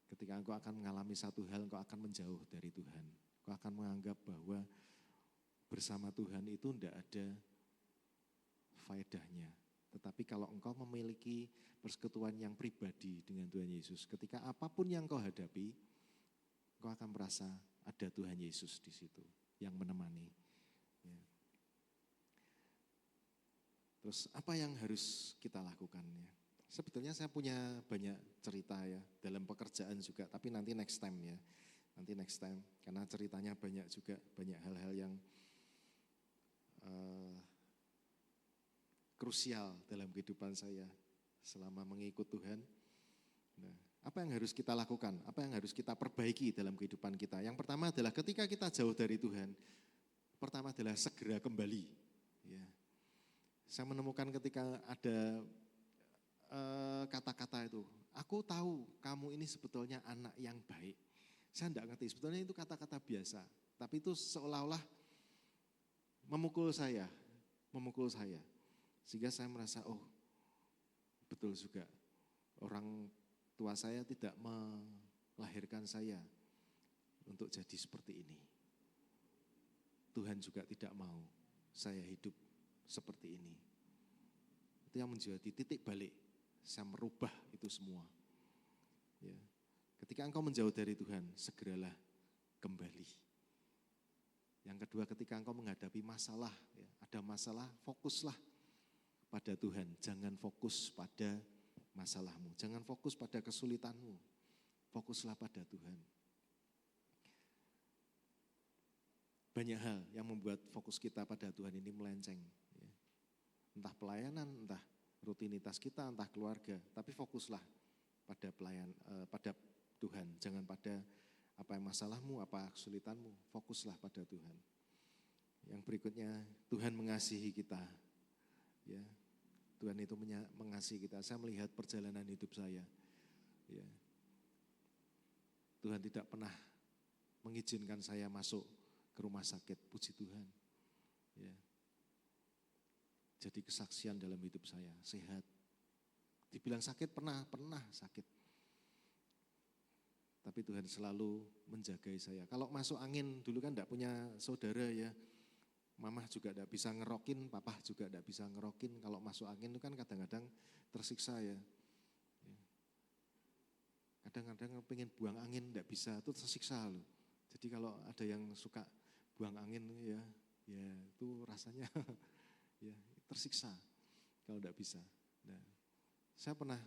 E: ketika engkau akan mengalami satu hal, engkau akan menjauh dari Tuhan. Engkau akan menganggap bahwa bersama Tuhan itu tidak ada faedahnya. Tetapi kalau engkau memiliki persekutuan yang pribadi dengan Tuhan Yesus, ketika apapun yang engkau hadapi, engkau akan merasa ada Tuhan Yesus di situ yang menemani. Ya. Terus apa yang harus kita lakukan ya? Sebetulnya saya punya banyak cerita ya, dalam pekerjaan juga, tapi nanti next time ya. Nanti next time, karena ceritanya banyak juga, banyak hal-hal yang krusial dalam kehidupan saya selama mengikut Tuhan. Nah, apa yang harus kita lakukan? Apa yang harus kita perbaiki dalam kehidupan kita? Yang pertama adalah ketika kita jauh dari Tuhan, pertama adalah segera kembali. Ya. Saya menemukan ketika ada kata-kata itu, aku tahu kamu ini sebetulnya anak yang baik. Saya tidak ngerti, sebetulnya itu kata-kata biasa, tapi itu seolah-olah memukul saya. Sehingga saya merasa, oh betul juga, orang tua saya tidak melahirkan saya untuk jadi seperti ini. Tuhan juga tidak mau saya hidup seperti ini. Itu yang menjadi titik balik. Saya merubah itu semua. Ya. Ketika engkau menjauh dari Tuhan, segeralah kembali. Yang kedua, ketika engkau menghadapi masalah, ya, ada masalah, fokuslah pada Tuhan. Jangan fokus pada masalahmu, jangan fokus pada kesulitanmu. Fokuslah pada Tuhan. Banyak hal yang membuat fokus kita pada Tuhan ini melenceng. Ya. Entah pelayanan, entah rutinitas kita, entah keluarga, tapi fokuslah pada pada Tuhan, jangan pada apa yang masalahmu, apa kesulitanmu, fokuslah pada Tuhan. Yang berikutnya, Tuhan mengasihi kita. Ya, Tuhan itu mengasihi kita. Saya melihat perjalanan hidup saya. Ya. Tuhan tidak pernah mengizinkan saya masuk ke rumah sakit, puji Tuhan. Ya. Jadi kesaksian dalam hidup saya, sehat. Dibilang sakit, pernah sakit. Tapi Tuhan selalu menjagai saya. Kalau masuk angin, dulu kan tidak punya saudara ya. Mamah juga tidak bisa ngerokin, papa juga tidak bisa ngerokin. Kalau masuk angin itu kan kadang-kadang tersiksa ya. Kadang-kadang pengen buang angin tidak bisa, itu tersiksa loh. Jadi kalau ada yang suka buang angin ya itu rasanya ya tersiksa kalau tidak bisa. Nah, saya pernah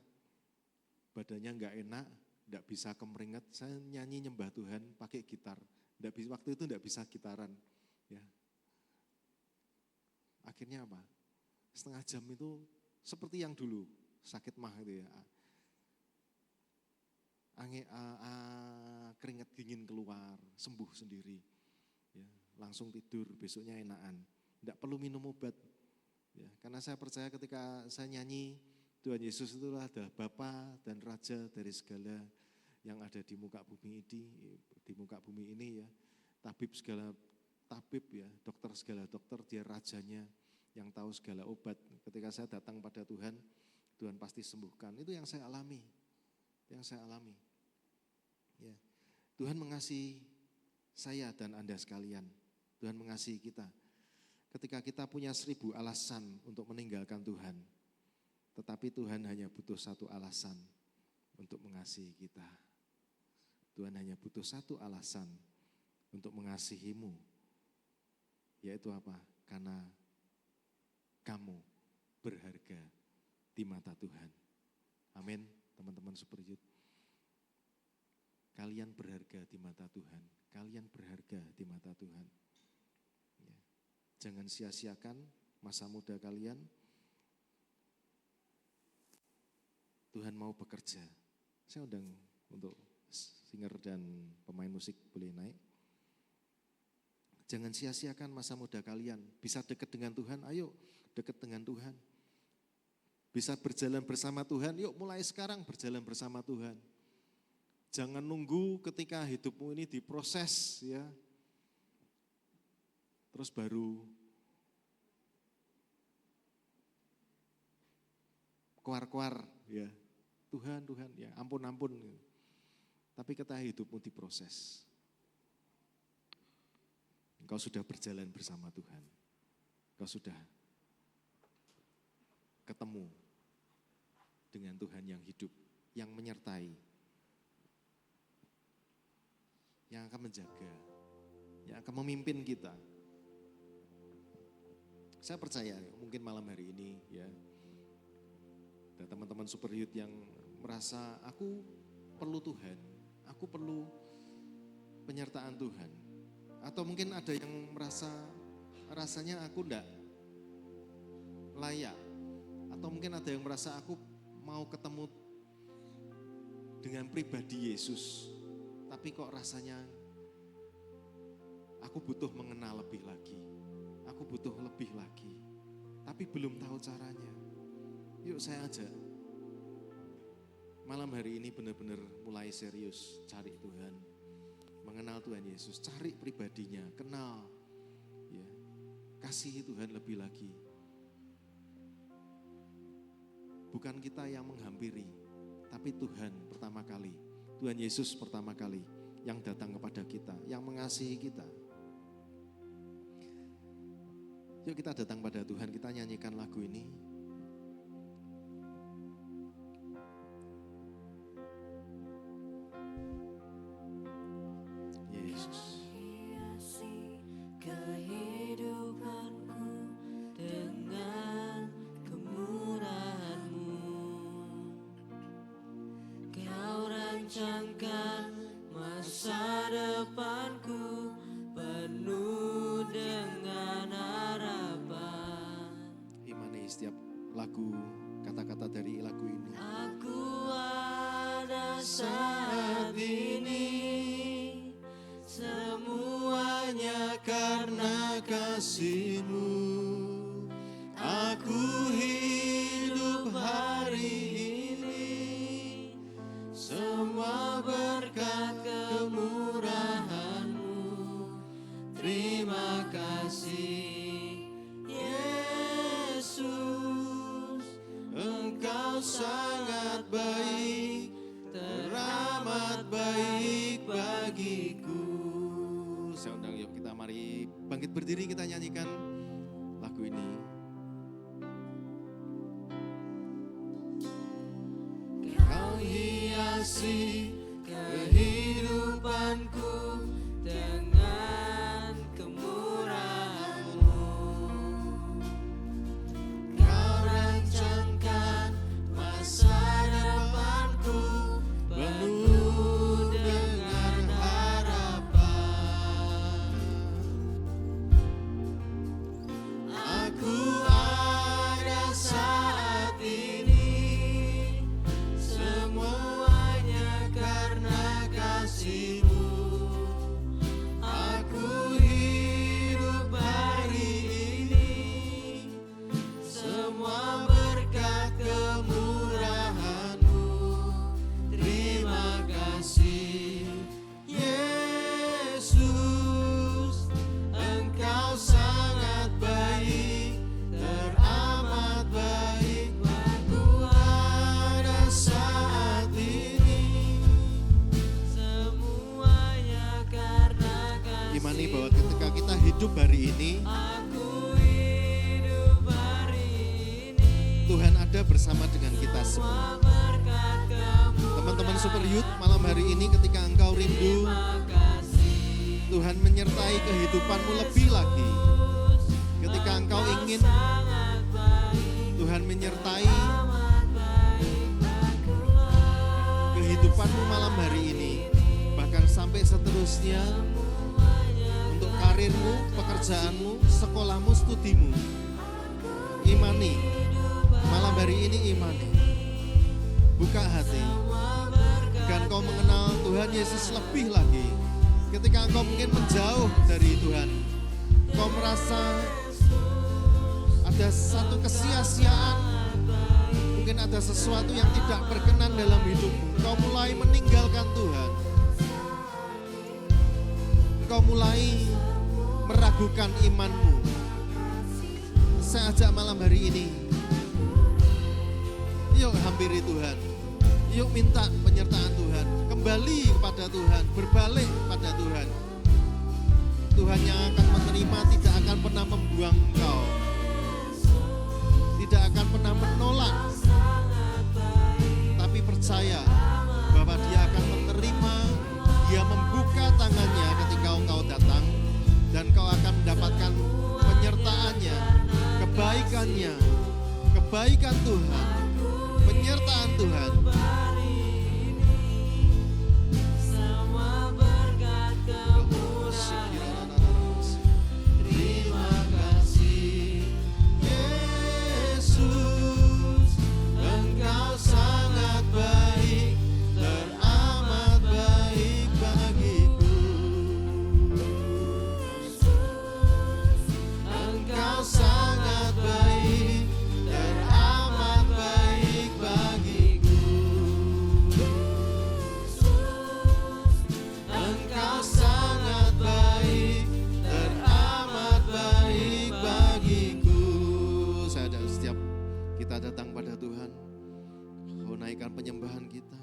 E: badannya enggak enak, tidak bisa kemeringat, saya nyanyi nyembah Tuhan pakai gitar. Waktu itu tidak bisa gitaran. Ya. Akhirnya apa? Setengah jam itu seperti yang dulu, sakit mah itu ya. Keringat dingin keluar, sembuh sendiri. Ya, langsung tidur, besoknya enakan. Tidak perlu minum obat. Ya, karena saya percaya ketika saya nyanyi, Tuhan Yesus itulah adalah Bapa dan Raja dari segala yang ada di muka bumi ini ya. Tabib ya, dokter segala dokter, dia rajanya yang tahu segala obat. Ketika saya datang pada Tuhan, Tuhan pasti sembuhkan. Itu yang saya alami. Ya. Tuhan mengasihi saya dan Anda sekalian. Tuhan mengasihi kita. Ketika kita punya 1000 alasan untuk meninggalkan Tuhan, tetapi Tuhan hanya butuh 1 alasan untuk mengasihi kita. Tuhan hanya butuh 1 alasan untuk mengasihimu, yaitu apa? Karena kamu berharga di mata Tuhan. Amin, teman-teman Super Youth. Kalian berharga di mata Tuhan. Kalian berharga di mata Tuhan. Ya. Jangan sia-siakan masa muda kalian. Tuhan mau bekerja. Saya undang untuk singer dan pemain musik boleh naik. Jangan sia-siakan masa muda kalian. Bisa dekat dengan Tuhan, ayo dekat dengan Tuhan. Bisa berjalan bersama Tuhan, yuk mulai sekarang berjalan bersama Tuhan. Jangan nunggu ketika hidupmu ini diproses ya. Terus baru kuar-kuar ya. Tuhan ya, ampun. Tapi ketika hidupmu diproses, engkau sudah berjalan bersama Tuhan. Engkau sudah ketemu dengan Tuhan yang hidup, yang menyertai, yang akan menjaga, yang akan memimpin kita. Saya percaya mungkin malam hari ini ya, ada teman-teman Super Youth yang merasa aku perlu Tuhan, aku perlu penyertaan Tuhan. Atau mungkin ada yang rasanya aku enggak layak. Atau mungkin ada yang merasa aku mau ketemu dengan pribadi Yesus, tapi kok rasanya aku butuh mengenal lebih lagi. Aku butuh lebih lagi, tapi belum tahu caranya. Yuk saya ajak malam hari ini benar-benar mulai serius cari Tuhan, mengenal Tuhan Yesus, cari pribadinya, kenal, ya, kasihi Tuhan lebih lagi. Bukan kita yang menghampiri, tapi Tuhan pertama kali, Tuhan Yesus pertama kali yang datang kepada kita, yang mengasihi kita. Yuk kita datang pada Tuhan, kita nyanyikan lagu ini. Yesus.
D: Hiasi kehidupanku dengan kemurahan-Mu. Kau rancangkan masa depanku penuh dengan harapan.
E: Imani setiap lagu, kata-kata dari lagu ini.
D: Aku ada saat ini, semuanya karena kasih-Mu. Aku hidup hari ini, semua berkat kemurahan-Mu. Terima kasih Yesus, Engkau sangat baik, teramat baik bagiku.
E: Saya undang yuk kita mari bangkit berdiri, kita nyanyikan lagu ini.
D: Kau hiasi kehidupanku dengan kemurahan-Mu. Kau rancangkan masa depanku penuh dengan harapan. Aku
E: ada bersama dengan kita semua. Teman-teman Super Youth, malam hari ini ketika engkau rindu, Tuhan menyertai kehidupanmu lebih lagi. Ketika engkau ingin Tuhan menyertai kehidupanmu malam hari ini, bahkan sampai seterusnya, untuk karirmu, pekerjaanmu, sekolahmu, studimu. Imani, malam hari ini imani. Buka hati, dan kau mengenal Tuhan Yesus lebih lagi. Ketika engkau mungkin menjauh dari Tuhan, kau merasa ada satu kesia-siaan, mungkin ada sesuatu yang tidak berkenan dalam hidupmu. Kau mulai meninggalkan Tuhan. Kau mulai meragukan imanmu. Saya ajak malam hari ini, yuk hampiri Tuhan. Yuk minta penyertaan Tuhan. Kembali kepada Tuhan, berbalik pada Tuhan. Tuhan yang akan menerima, tidak akan pernah membuang engkau. Tidak akan pernah menolak. Tapi percaya bahwa Dia akan menerima, Dia membuka tangannya ketika engkau datang, dan kau akan mendapatkan penyertaannya, kebaikannya, kebaikan Tuhan, penyertaan Tuhan.
D: Terima kasih Yesus, Engkau sangat baik, teramat baik bagiku. Engkau sangat baik, teramat baik bagiku. Engkau sangat baik, teramat baik bagiku.
E: Saya ada setiap kita datang pada Tuhan, naikkan penyembahan kita.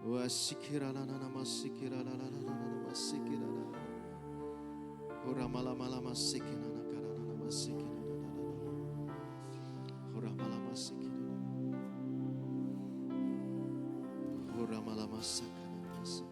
E: Wasikirana masikirana masikirana. Ora malama masikirana karana masikirana. Ora malama masikirana. Ora malama sakana masikirana.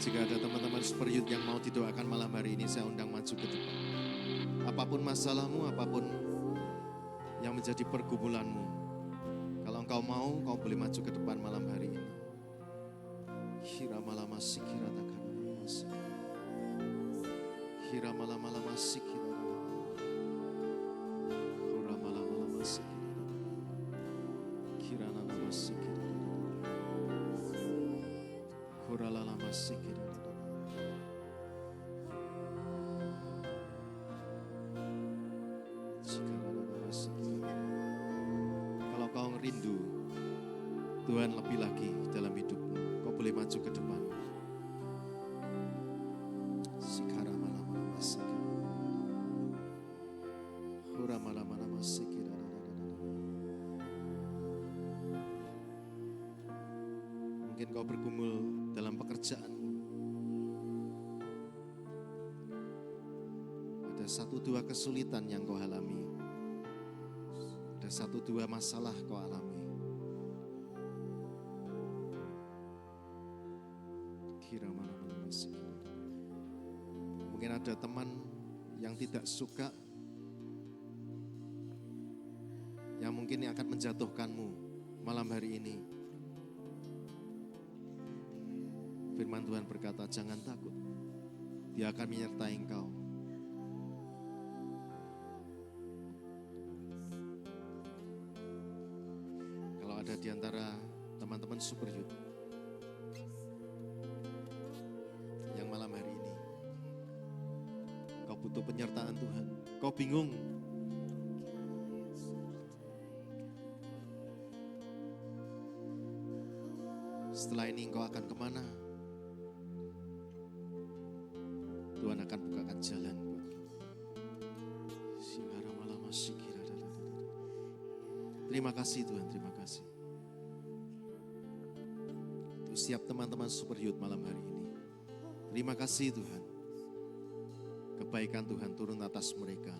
E: Jika ada teman-teman Super Youth yang mau didoakan malam hari ini, saya undang maju ke depan. Apapun masalahmu, apapun yang menjadi pergumulanmu, kalau engkau mau, kau boleh maju ke depan malam hari ini. Hira malama sikira takana masik. Hira malama sikira. Hira malama sikira. Hira malama sikira. Hira malama sikira. Kalau kau rindu Tuhan lebih lagi dalam hidupmu, kau boleh maju ke depan. Sikara malama sikira. Hura malama sikira. Mungkin kau bergumul dalam pekerjaanmu. Ada 1-2 kesulitan yang kau alami. Ada 1-2 masalah kau alami. Kira mana masih. Mungkin ada teman yang tidak suka, yang mungkin akan menjatuhkanmu malam hari ini. Firman Tuhan berkata, jangan takut, Dia akan menyertai engkau. Kalau ada di antara teman-teman Super Youth yang malam hari ini, kau butuh penyertaan Tuhan. Kau bingung, setelah ini engkau akan kemana? Tuhan akan bukakan jalan buat kau. Terima kasih Tuhan, terima kasih. Untuk setiap teman-teman Super Youth malam hari ini. Terima kasih Tuhan. Kebaikan Tuhan turun atas mereka.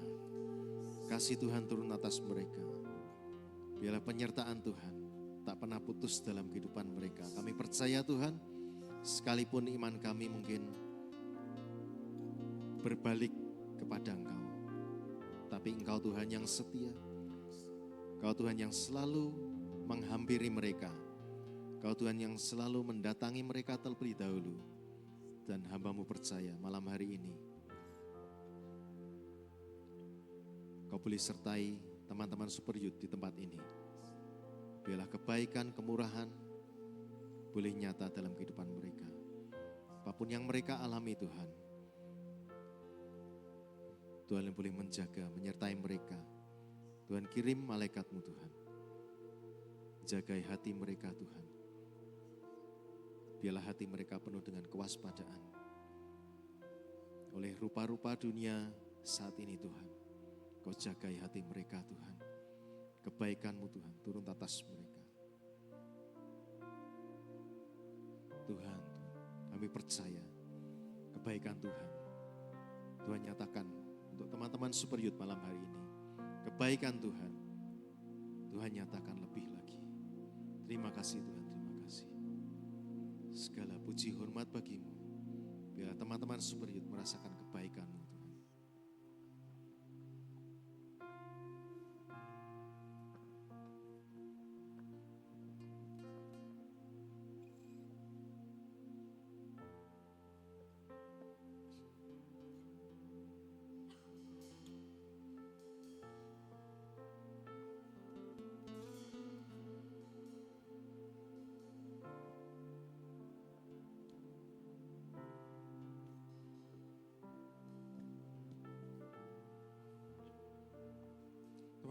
E: Kasih Tuhan turun atas mereka. Biarlah penyertaan Tuhan tak pernah putus dalam kehidupan mereka. Kami percaya Tuhan, sekalipun iman kami mungkin berbalik kepada Engkau, tapi Engkau Tuhan yang setia. Engkau Tuhan yang selalu menghampiri mereka. Engkau Tuhan yang selalu mendatangi mereka terlebih dahulu. Dan hamba-Mu percaya malam hari ini Kau boleh sertai teman-teman Super Youth di tempat ini. Biarlah kebaikan, kemurahan boleh nyata dalam kehidupan mereka. Apapun yang mereka alami Tuhan, Tuhan yang boleh menjaga, menyertai mereka. Tuhan kirim malaikat-Mu Tuhan. Jagai hati mereka Tuhan. Biarlah hati mereka penuh dengan kewaspadaan. Oleh rupa-rupa dunia saat ini Tuhan, Kau jagai hati mereka Tuhan. Kebaikan-Mu Tuhan turun atas mereka. Tuhan, kami percaya kebaikan Tuhan. Tuhan nyatakan untuk teman-teman Super Youth malam hari ini. Kebaikan Tuhan, Tuhan nyatakan lebih lagi. Terima kasih Tuhan, terima kasih. Segala puji hormat bagi-Mu. Biarlah teman-teman Super Youth merasakan kebaikan-Mu Tuhan.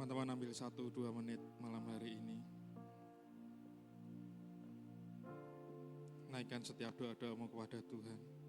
F: Teman-teman ambil 1-2 menit malam hari ini. Naikkan setiap doa-doamu kepada Tuhan.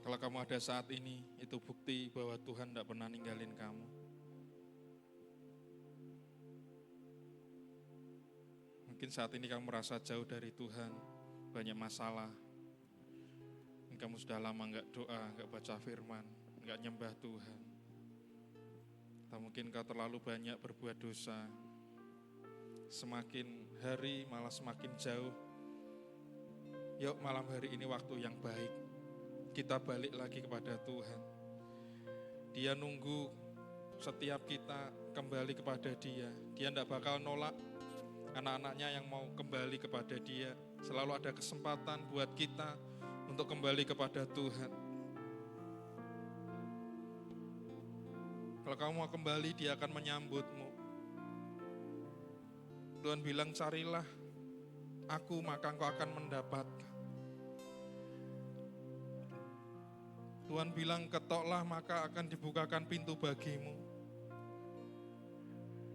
F: Kalau kamu ada saat ini, itu bukti bahwa Tuhan tidak pernah ninggalin kamu. Mungkin saat ini kamu merasa jauh dari Tuhan, banyak masalah. Kamu sudah lama nggak doa, nggak baca firman, nggak nyembah Tuhan. Atau mungkin kau terlalu banyak berbuat dosa. Semakin hari malah semakin jauh. Yuk malam hari ini waktu yang baik. Kita balik lagi kepada Tuhan. Dia nunggu setiap kita kembali kepada Dia. Dia tidak bakal nolak anak-anaknya yang mau kembali kepada Dia. Selalu ada kesempatan buat kita untuk kembali kepada Tuhan. Kalau kamu mau kembali, Dia akan menyambutmu. Tuhan bilang, carilah Aku, maka engkau akan mendapatkan. Tuhan bilang, ketoklah maka akan dibukakan pintu bagimu.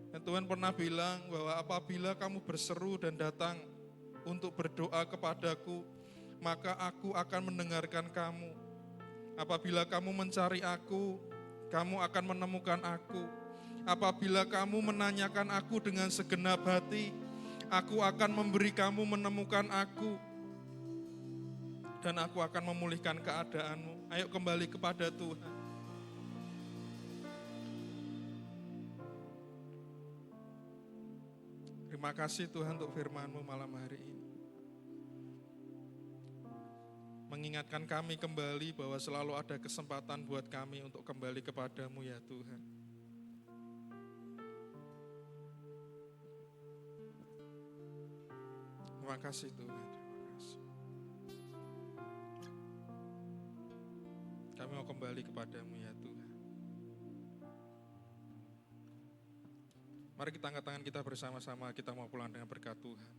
F: Dan Tuhan pernah bilang bahwa apabila kamu berseru dan datang untuk berdoa kepadaku, maka aku akan mendengarkan kamu. Apabila kamu mencari aku, kamu akan menemukan aku. Apabila kamu menanyakan aku dengan segenap hati, aku akan memberi kamu menemukan aku. Dan aku akan memulihkan keadaanmu. Ayo kembali kepada Tuhan. Terima kasih Tuhan untuk firman-Mu malam hari ini. Mengingatkan kami kembali bahwa selalu ada kesempatan buat kami untuk kembali kepada-Mu ya Tuhan. Terima kasih Tuhan, terima kasih. Kami mau kembali kepada-Mu ya Tuhan. Mari kita angkat tangan kita bersama-sama, kita mau pulang dengan berkat Tuhan.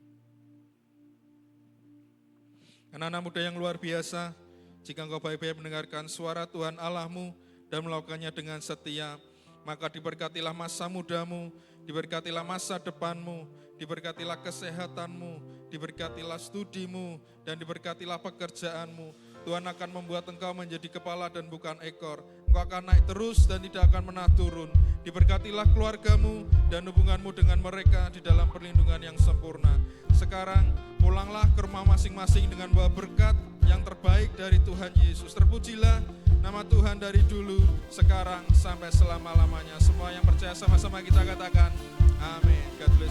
F: Anak-anak muda yang luar biasa, jika engkau baik-baik mendengarkan suara Tuhan Allahmu dan melakukannya dengan setia, maka diberkatilah masa mudamu, diberkatilah masa depanmu, diberkatilah kesehatanmu, diberkatilah studimu, dan diberkatilah pekerjaanmu. Tuhan akan membuat engkau menjadi kepala dan bukan ekor. Engkau akan naik terus dan tidak akan pernah turun. Diberkatilah keluargamu dan hubunganmu dengan mereka di dalam perlindungan yang sempurna. Sekarang pulanglah ke rumah masing-masing dengan bawa berkat yang terbaik dari Tuhan Yesus. Terpujilah nama Tuhan dari dulu, sekarang, sampai selama-lamanya. Semua yang percaya sama-sama kita katakan, amin. God bless.